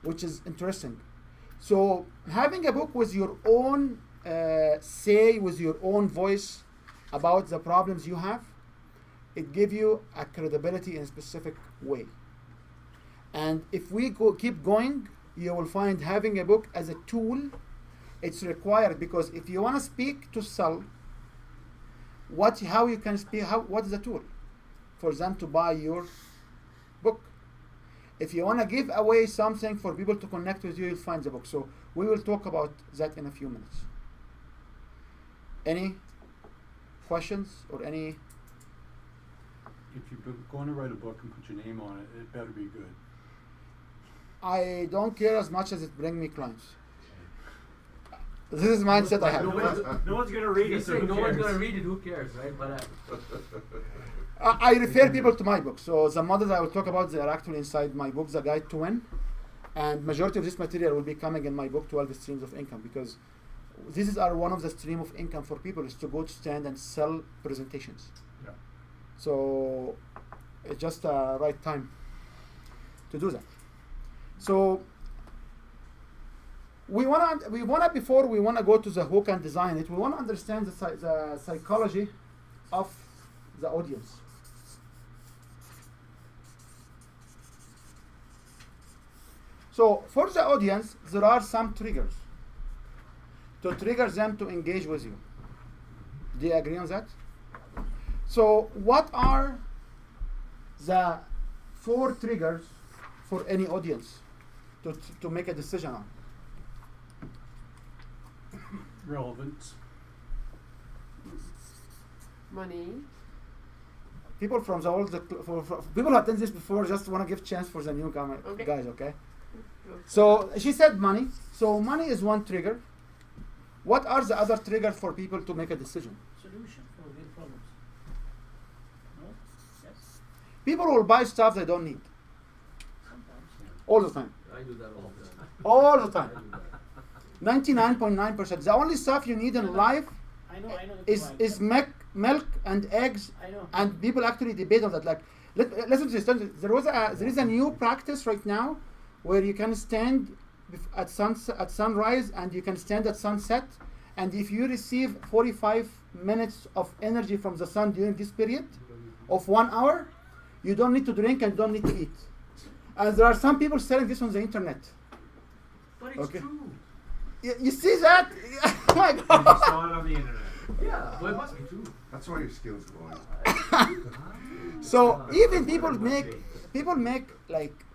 which is interesting. So having a book with your own say, with your own voice about the problems you have, it gives you a credibility in a specific way. And if we keep going, you will find having a book as a tool, it's required, because if you want to speak to sell, how you can speak, what is the tool for them to buy your book? If you want to give away something for people to connect with you, you'll find the book. So we will talk about that in a few minutes. Any questions or any? If you're going to write a book and put your name on it, it better be good. I don't care as much as it brings me clients. This is mindset I have. No one's gonna read you it, so say who no one's cares? gonna read it, who cares, right? But I refer people to my book. So the models I will talk about, they are actually inside my book, The Guide to Win. And majority of this material will be coming in my book, 12 Streams of Income, because this is one of the stream of income for people, is to go to stand and sell presentations. Yeah. So it's just the right time to do that. So before we wanna go to the hook and design it, we wanna understand the psychology of the audience. So for the audience, there are some triggers to trigger them to engage with you. Do you agree on that? So what are the 4 triggers for any audience to make a decision on? Relevance. Money. People from the old, for people who attended this before, just want to give chance for the newcomer Okay. guys, okay? So she said money. So money is one trigger. What are the other triggers for people to make a decision? Solution for their problems. No? Yes? People will buy stuff they don't need Sometimes. all the time. I do that all the time. All the I time. do that. 99.9%. The only stuff you need in life I know is milk and eggs, I know. and people actually debate on that. Like, listen to this. There is a new practice right now where you can stand at sunrise and you can stand at sunset, and if you receive 45 minutes of energy from the sun during this period of 1 hour, you don't need to drink and don't need to eat. And there are some people selling this on the internet. But it's Okay. true. You see that? Oh my You God. saw it on the internet. Yeah, but it must be true. That's why your skin's glowing. So even people make like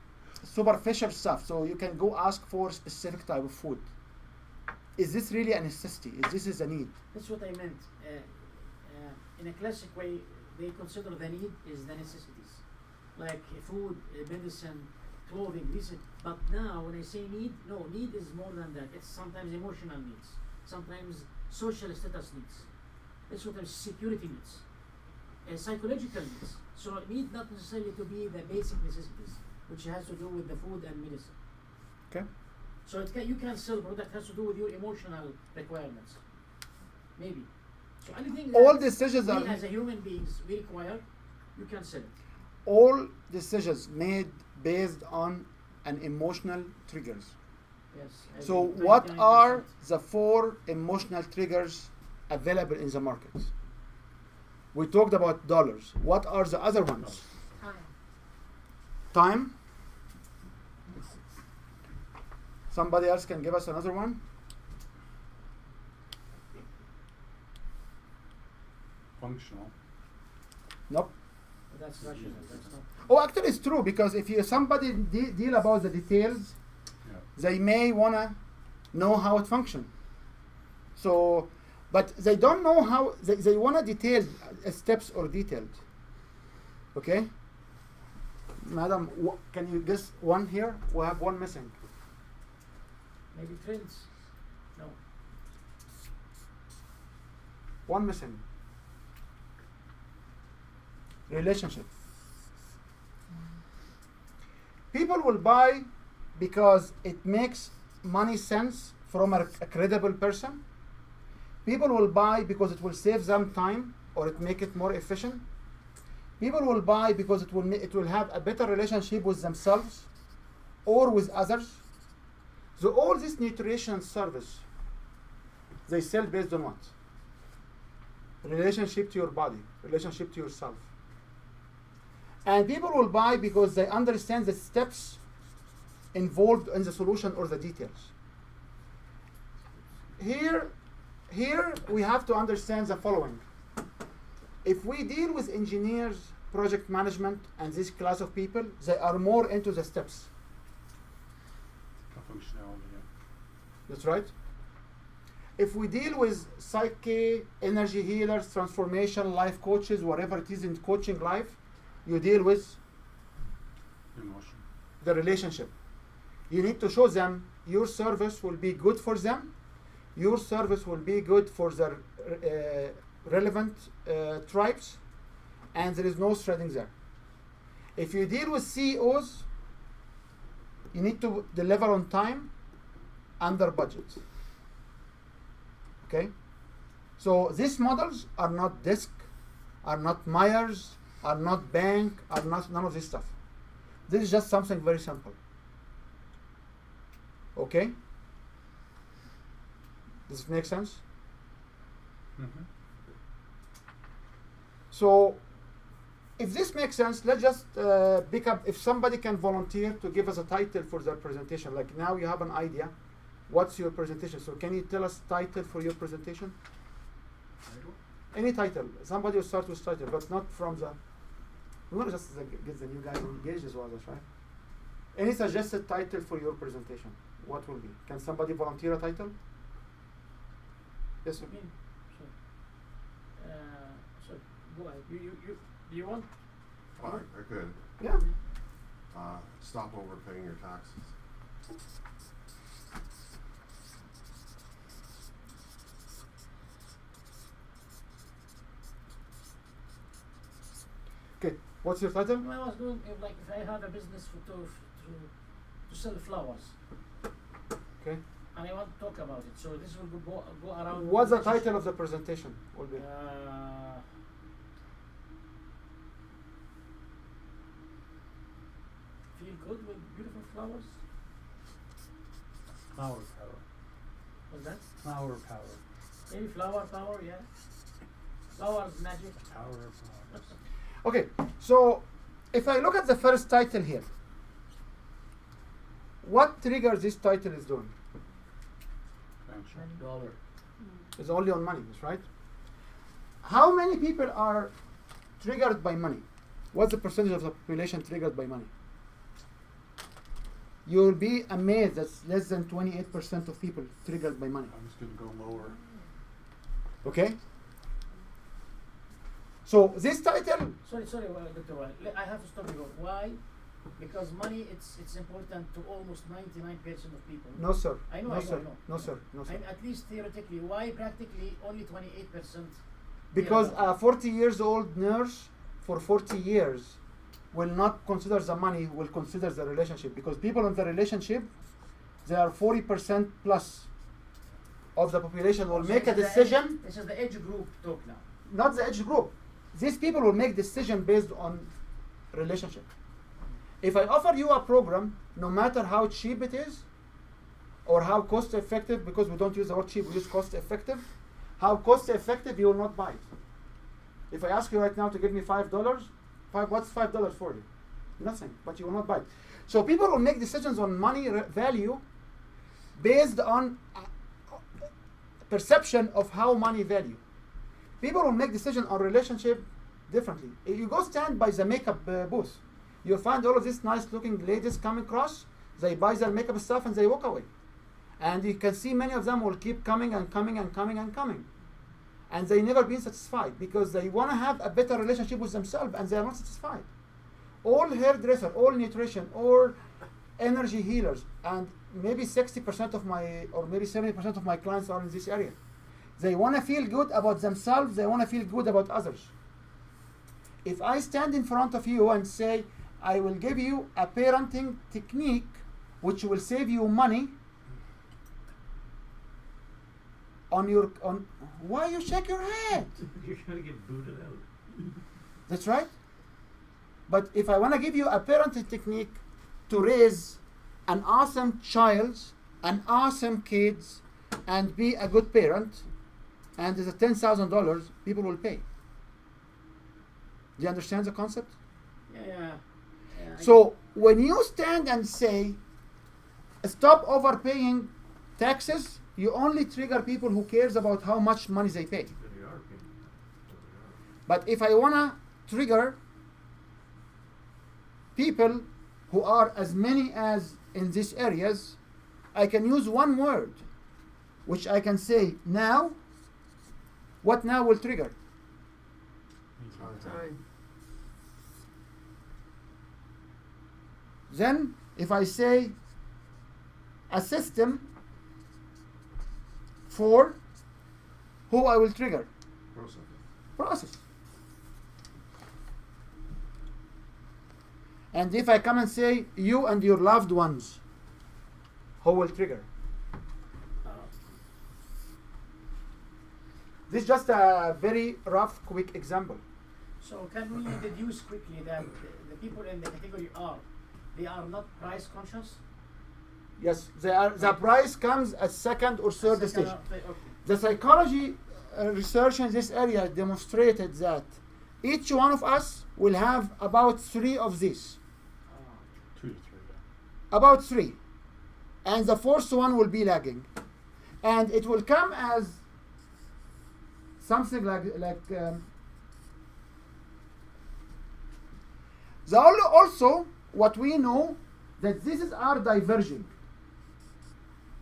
superficial stuff. So you can go ask for specific type of food. Is this really a necessity? Is this a need? That's what I meant. In a classic way, they consider the need is the necessities, like food, medicine, clothing, this. But now, when I say need, no, need is more than that. It's sometimes emotional needs, sometimes social status needs, it's sometimes security needs, psychological needs. So it need not necessarily to be the basic necessities, which has to do with the food and medicine. Okay. So you can sell product has to do with your emotional requirements. Maybe. So anything that All decisions we are as a human beings we require, you can sell it. all decisions made based on an emotional triggers. Yes. I So agree. what 99%. are the 4 emotional triggers available in the market? We talked about dollars. What are the other ones? Time. Time. Somebody else can give us another one? Functional. Nope. But that's rational. That's not. Oh, actually, it's true because if you somebody deal about the details, Yeah. they may wanna know how it functions. So, but they don't know how they wanna detailed steps or detailed. Okay, madam, can you guess one here? We have one missing. Maybe trends. No. One missing. Relationship. People will buy because it makes money sense from a credible person. People will buy because it will save them time or it make it more efficient. People will buy because it will have a better relationship with themselves or with others. So all this nutrition service, they sell based on what? Relationship to your body, relationship to yourself. And people will buy because they understand the steps involved in the solution or the details. Here we have to understand the following. If we deal with engineers, project management, and this class of people, they are more into the steps. Functionality. Yeah. That's right. If we deal with psyche, energy healers, transformation, life coaches, whatever it is in coaching life, you deal with Emotion. the relationship. You need to show them your service will be good for them, your service will be good for their relevant tribes, and there is no threading there. If you deal with CEOs, you need to deliver on time, under budget. Okay? So these models are not DISC, are not Myers, are not bank, are not none of this stuff. This is just something very simple. Okay? Does it make sense? Mm-hmm. So if this makes sense, let's just pick up, if somebody can volunteer to give us a title for their presentation. Like now you have an idea. What's your presentation? So can you tell us title for your presentation? Any title. Somebody will start with title, but not from the... We want to just get the new guys engaged as well, that's right? Any suggested title for your presentation? What will be? Can somebody volunteer a title? Yes, sir. Me? Sure. So go ahead. Do you want? Oh, I could. Yeah. Stop overpaying your taxes. Okay. What's your title? I was doing like if I have a business to sell flowers. Okay. And I want to talk about it. So this will go around. What's the relationship. title of the presentation? Will be? Feel good with beautiful flowers. Flower power. What's that? Flower power. Maybe flower power, yeah. Flowers magic. Power of flowers. Okay. So if I look at the first title here, what triggers this title is doing? Venture. Dollar. It's only on money, that's right? How many people are triggered by money? What's the percentage of the population triggered by money? You'll be amazed that less than 28% of people triggered by money. I'm just going to go lower. Okay? So this title, Sorry, Dr. Wal. I have to stop you. Why? Because money, it's important to almost 99% of people. no sir, I know, no I know, sir, I know. no sir, no sir. And at least theoretically, why practically only 28%? Because Yeah. a 40 years old nurse for 40 years will not consider the money, will consider the relationship. Because people in the relationship There are 40% plus of the population will So make a this is the decision. This is the age group talk now. Not the age group. These people will make decision based on relationship. If I offer you a program, no matter how cheap it is, or how cost effective, because we don't use the word cheap, we use cost effective, how cost effective, you will not buy it. If I ask you right now to give me $5, what's $5 for you? Nothing, but you will not buy it. So people will make decisions on money value based on perception of how money value. People will make decisions on relationship differently. If you go stand by the makeup booth, you'll find all of these nice looking ladies come across, they buy their makeup stuff and they walk away. And you can see many of them will keep coming and coming and coming and coming. And they never been satisfied because they want to have a better relationship with themselves and they are not satisfied. All hairdresser, all nutrition, all energy healers, and maybe 60% of my, or maybe 70% of my clients are in this area. They want to feel good about themselves, they want to feel good about others. If I stand in front of you and say, I will give you a parenting technique which will save you money on your, why you shake your head? You're gonna get booted out. That's right. But if I want to give you a parenting technique to raise an awesome child, an awesome kids, and be a good parent, and it's a $10,000, people will pay. Do you understand the concept? Yeah. So when you stand and say, stop overpaying taxes, you only trigger people who cares about how much money they pay. But if I want to trigger people who are as many as in these areas, I can use one word, which I can say now. What now will trigger? Time. Then if I say a system for who I will trigger? Process. And if I come and say you and your loved ones, who will trigger? This is just a very rough, quick example. So can we deduce quickly that the people in the category R, they are not price conscious? Yes, they are. The price comes at second or third stage. Okay. The psychology research in this area demonstrated that each one of us will have about 3 of these. 2 to 3. About 3. And the fourth one will be lagging. And it will come as something like also what we know that these are diverging.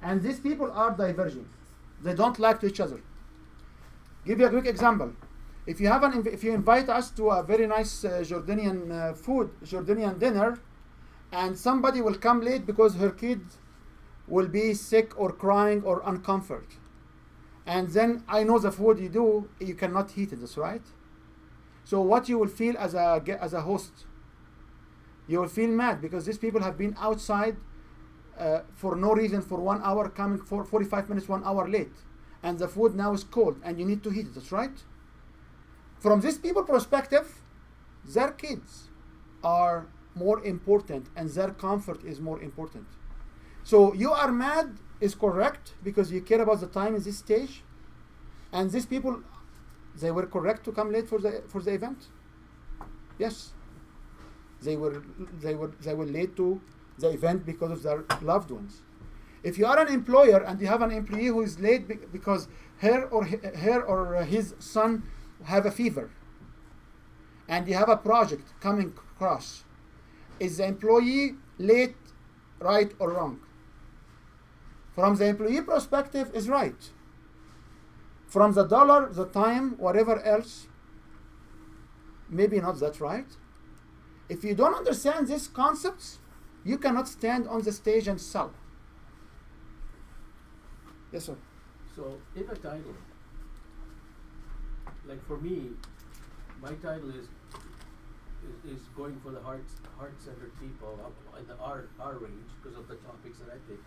And these people are diverging. They don't like to each other. Give you a quick example. If you have if you invite us to a very nice Jordanian dinner, and somebody will come late because her kid will be sick or crying or uncomfort, and then I know the food you do, you cannot heat it. That's right. So what you will feel as a host, you will feel mad because these people have been outside for no reason for 1 hour, coming for 45 minutes, 1 hour late, and the food now is cold and you need to heat it. That's right. From these people perspective, their kids are more important and their comfort is more important. So you are mad is correct because you care about the time in this stage, and these people, they were correct to come late for the event. Yes, they were late to the event because of their loved ones. If you are an employer and you have an employee who is late because her or his son have a fever, and you have a project coming across, is the employee late, right or wrong? From the employee perspective, is right. From the dollar, the time, whatever else, maybe not that right. If you don't understand these concepts, you cannot stand on the stage and sell. Yes, sir. So in a title, like for me, my title is going for the heart-centered people up in the R range because of the topics that I pick.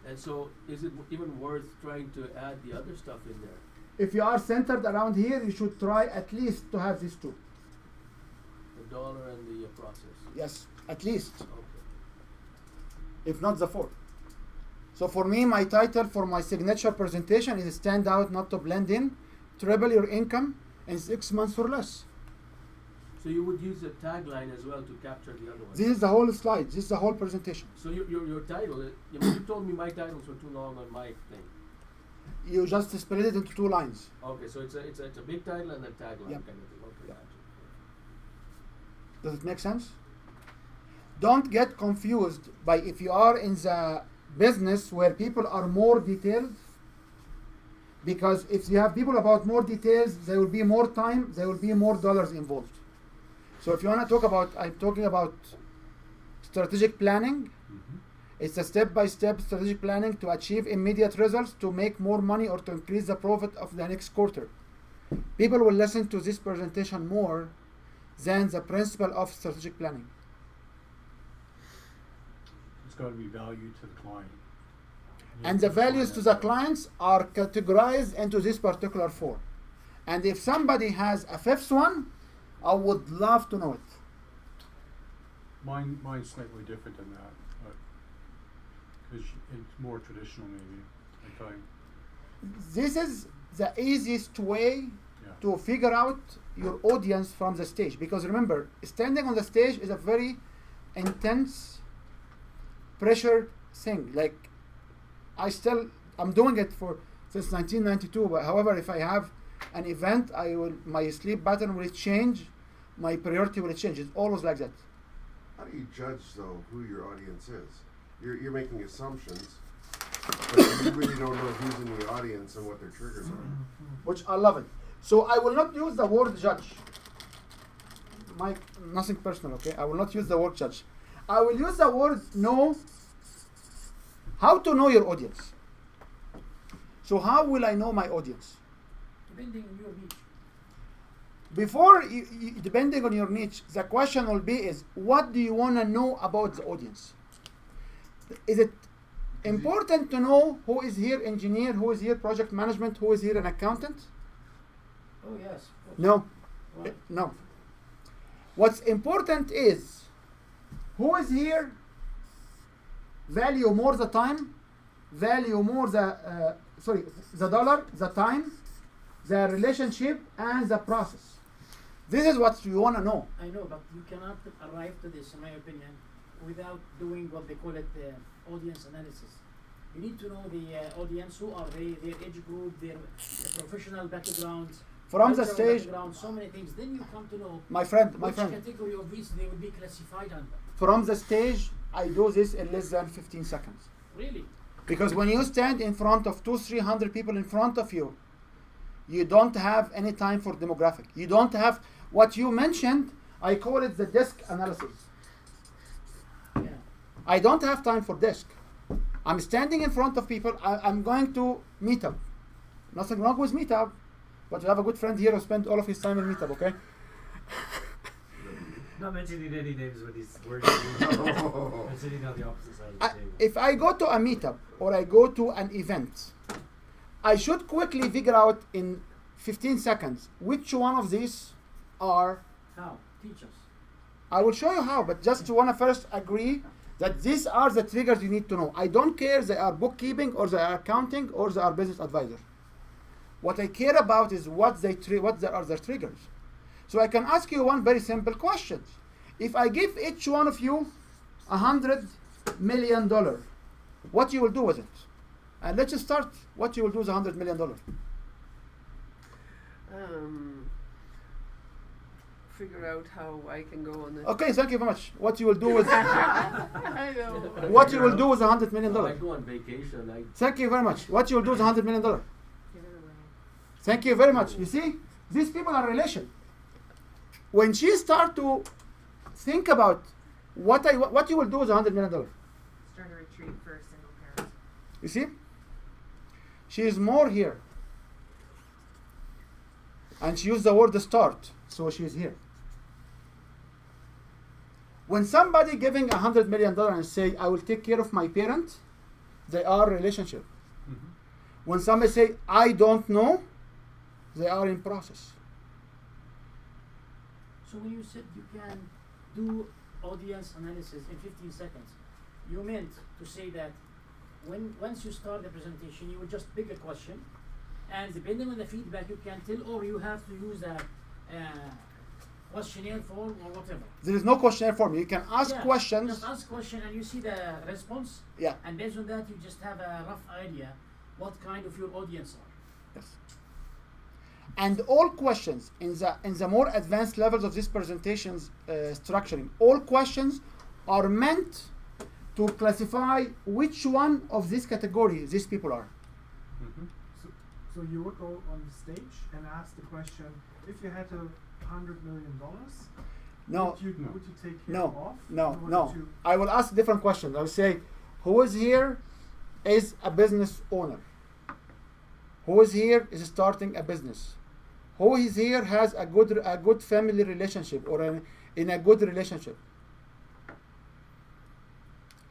And so, is it even worth trying to add the other stuff in there? If you are centered around here, you should try at least to have these two. The dollar and the process. Yes, at least, Okay. if not the four. So for me, my title for my signature presentation is stand out, not to blend in, triple your income in 6 months or less. So you would use a tagline as well to capture the other one. This is the whole slide. This is the whole presentation. So your title, you told me my titles were too long on my thing. You just split it into 2 lines. Okay, so it's a big title and then tagline Yep. kind of thing. Okay, Yep. gotcha. Does it make sense? Don't get confused by if you are in the business where people are more detailed, because if you have people about more details, there will be more time, there will be more dollars involved. So if you want to talk about, I'm talking about strategic planning. It's a step-by-step strategic planning to achieve immediate results, to make more money, or to increase the profit of the next quarter. People will listen to this presentation more than the principle of strategic planning. It's got to be value to the client. You And have the to values to define the that. clients are categorized into this particular 4. And if somebody has a 5th one, I would love to know it. Mine's slightly different than that, but because it's more traditional maybe. Like This is the easiest way yeah. to figure out your audience from the stage, because remember, standing on the stage is a very intense pressure thing. Like I'm doing it since 1992, but however, if I have an event, my sleep pattern will change, my priority will change. It's always like that. How do you judge, though, who your audience is? You're making assumptions, but you really don't know who's in the audience and what their triggers are. Which I love it. So I will not use the word judge. Mike, nothing personal, okay? I will not use the word judge. I will use the word know. How to know your audience. So how will I know my audience? Depending on your niche. Before, depending on your niche, the question will be what do you want to know about the audience? Is it important to know who is here engineer, who is here project management, who is here an accountant? Oh yes. Of course. No. Why? No. What's important is who is here value more the time, value more the dollar, the time, the relationship, and the process. This is what you want to know. I know, but you cannot arrive to this, in my opinion, without doing what they call it audience analysis. You need to know the audience, who are they, their age group, their professional backgrounds, From the cultural stage, background, so many things. Then you come to know my friend, which category of these they will be classified under. from the stage, I do this in less than 15 seconds. Really? Because when you stand in front of 200-300 people in front of you, you don't have any time for demographic. You don't have what you mentioned. I call it the desk analysis. Yeah. I don't have time for desk. I'm standing in front of people. I'm going to meetup. Nothing wrong with meetup, but you have a good friend here who spent all of his time in meetup. Okay. Not mentioning any names when he's working. I'm sitting on the opposite side of the table. If I go to a meetup or I go to an event, I should quickly figure out in 15 seconds which one of these are. How? Teach us. I will show you how, but just want to first agree that these are the triggers you need to know. I don't care they are bookkeeping or they are accounting or they are business advisor. What I care about is what are their triggers. So I can ask you one very simple question. If I give each one of you $100 million, what you will do with it? And let's just start. What you will do with $100 million? Figure out how I can go on it. Okay, thank you very much. What you will do with I know. what you will do with $100 million? I go on vacation. Thank you very much. What you will do with $100 million? Give it away. Thank you very much. You see, these people are relation. When she start to think about what you will do with $100 million, Start a retreat for a single parent. you see, she is more here, and she used the word start, so she is here. When somebody giving $100 million and say, I will take care of my parent, they are relationship. Mhm. When somebody say, I don't know, they are in process. So when you said you can do audience analysis in 15 seconds, you meant to say that once you start the presentation, you will just pick a question, and depending on the feedback, you can tell, or you have to use a questionnaire form or whatever. There is no questionnaire form. You can ask Yeah, questions. Just ask question, and you see the response. Yeah. And based on that, you just have a rough idea what kind of your audience are. Yes. And all questions in the more advanced levels of this presentation's structuring, all questions are meant to classify which one of this category these people are. Mhm. So you would go on the stage and ask the question: if you had $100 million, No, would you No. take him no, off? no, in order no. to- I will ask different questions. I will say, who is here is a business owner? Who is here is starting a business? Who is here has a good family relationship or in a good relationship?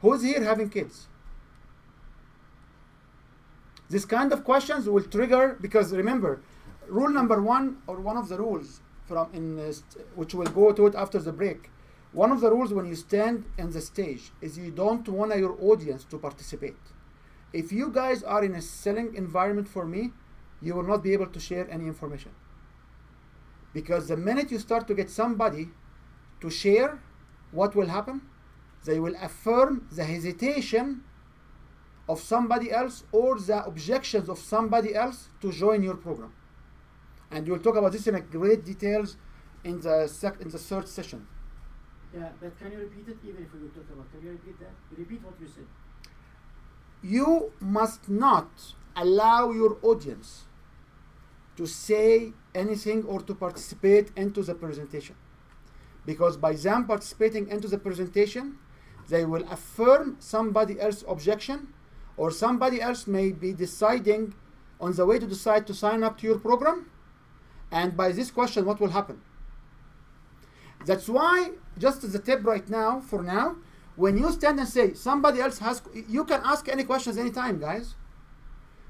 Who is here having kids? This kind of questions will trigger, because remember, rule number one, or one of the rules from which we'll go to it after the break. One of the rules when you stand in the stage is you don't want your audience to participate. If you guys are in a selling environment for me, you will not be able to share any information. Because the minute you start to get somebody to share, what will happen? They will affirm the hesitation of somebody else or the objections of somebody else to join your program. And we'll talk about this in a great details in the third session. Yeah, but can you repeat it? Even if we will talk about, can you repeat that? Repeat what you said. You must not allow your audience to say anything or to participate into the presentation. Because by them participating into the presentation, they will affirm somebody else's objection, or somebody else may be deciding on the way to decide to sign up to your program. And by this question, what will happen? That's why, just as a tip right now, for now, when you stand and say somebody else has, you can ask any questions anytime, guys.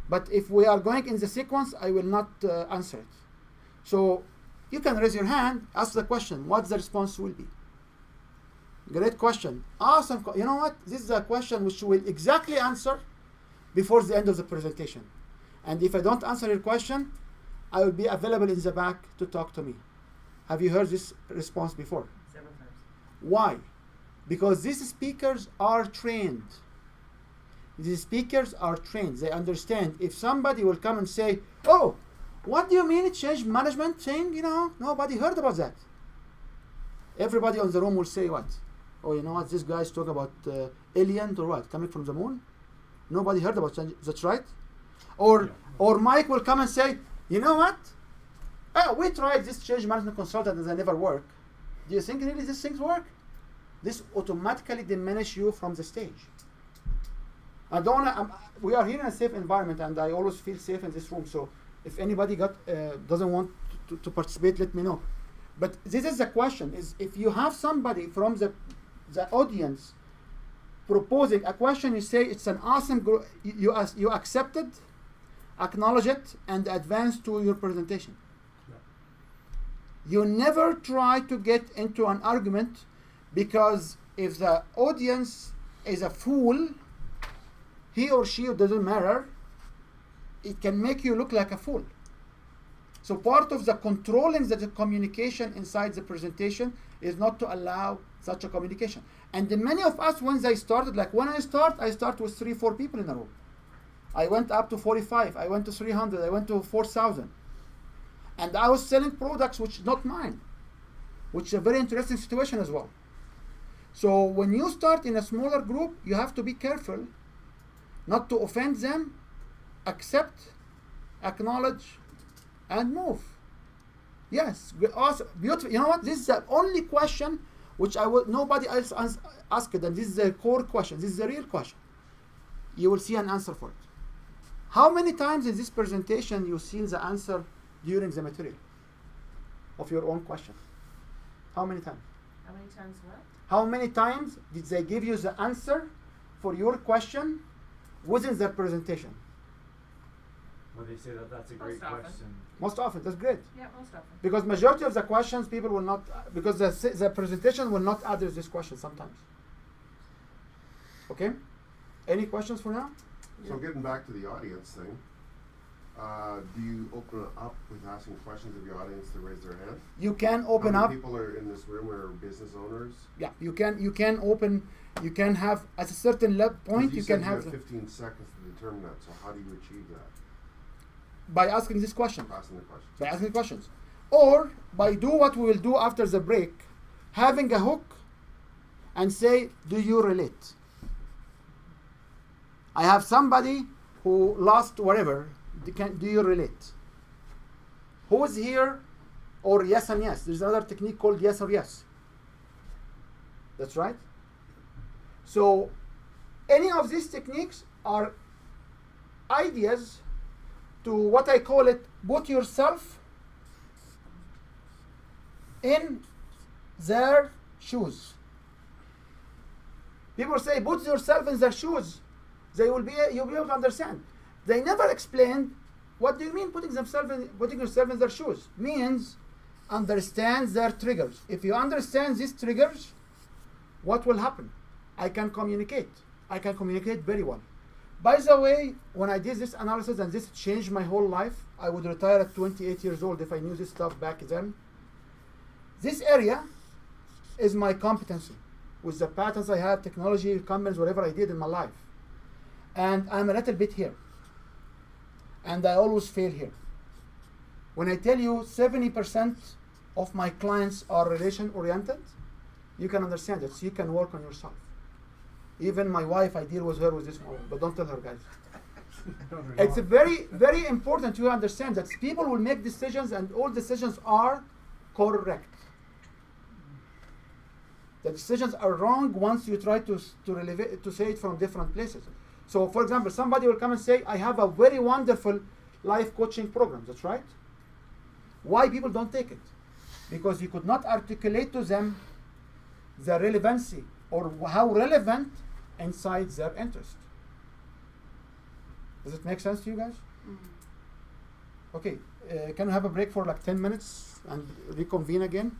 But if we are going in the sequence, I will not answer it. So you can raise your hand, ask the question, what the response will be. Great question. Awesome. You know what? This is a question which will exactly answer before the end of the presentation. And if I don't answer your question, I will be available in the back to talk to me. Have you heard this response before? Several times. Why? Because these speakers are trained. These speakers are trained. They understand. If somebody will come and say, oh, what do you mean change management thing? You know, nobody heard about that. Everybody on the room will say what? Oh, you know what? This guy's talking about aliens or what? Coming from the moon? Nobody heard about change. That's right. Or Mike will come and say, you know what? Oh, we tried this change management consultant and they never work. Do you think really these things work? This automatically diminish you from the stage. I don't wanna, we are here in a safe environment and I always feel safe in this room. So if anybody doesn't want to participate, let me know. But this is the question, is if you have somebody from the audience proposing a question, you say it's an awesome, you accept it, acknowledge it, and advance to your presentation. You never try to get into an argument, because if the audience is a fool, he or she, it doesn't matter, it can make you look like a fool. So part of the controlling the communication inside the presentation is not to allow such a communication. And many of us, when they started, like when I start with 3-4 people in a room. I went up to 45, I went to 300, I went to 4,000. And I was selling products which is not mine, which is a very interesting situation as well. So when you start in a smaller group, you have to be careful not to offend them, accept, acknowledge, and move. Yes, awesome, beautiful. You know what? This is the only question which nobody else asked, and this is the core question. This is the real question. You will see an answer for it. How many times in this presentation you see the answer during the material of your own question? How many times? How many times what? How many times did they give you the answer for your question within their presentation? When they say that, that's a great Most often. question. Most often, that's great. Yeah, most often. Because majority of the questions people will not, because the presentation will not address this question sometimes. Okay? Any questions for now? So getting back to the audience thing, do you open it up with asking questions of your audience to raise their hand? You can open How up. many people are in this room are business owners? Yeah, you can open. You can have at a certain point. 'Cause You said can have have the, 15 seconds to determine that. So how do you achieve that? by asking this question. Asking the question. By asking questions, or by do what we will do after the break, having a hook, and say, do you relate? I have somebody who lost whatever. Do you relate? Who is here? Or yes and yes. There's another technique called yes or yes. That's right. So any of these techniques are ideas to what I call it, put yourself in their shoes. People say, put yourself in their shoes. You'll be able to understand. They never explained what do you mean putting yourself in their shoes. Means understand their triggers. If you understand these triggers, what will happen? I can communicate. I can communicate very well. By the way, when I did this analysis and this changed my whole life, I would retire at 28 years old if I knew this stuff back then. This area is my competency with the patents I have, technology, companies, whatever I did in my life. And I'm a little bit here. And I always fail here. When I tell you 70% of my clients are relation oriented, you can understand it. So you can work on yourself. Even my wife, I deal with her with this one, but don't tell her, guys. It's a very, very important to understand that people will make decisions and all decisions are correct. The decisions are wrong once you try to say it from different places. So, for example, somebody will come and say, I have a very wonderful life coaching program. That's right. Why people don't take it? Because you could not articulate to them the relevancy or how relevant inside their interest. Does it make sense to you guys? Okay, can we have a break for like 10 minutes and reconvene again?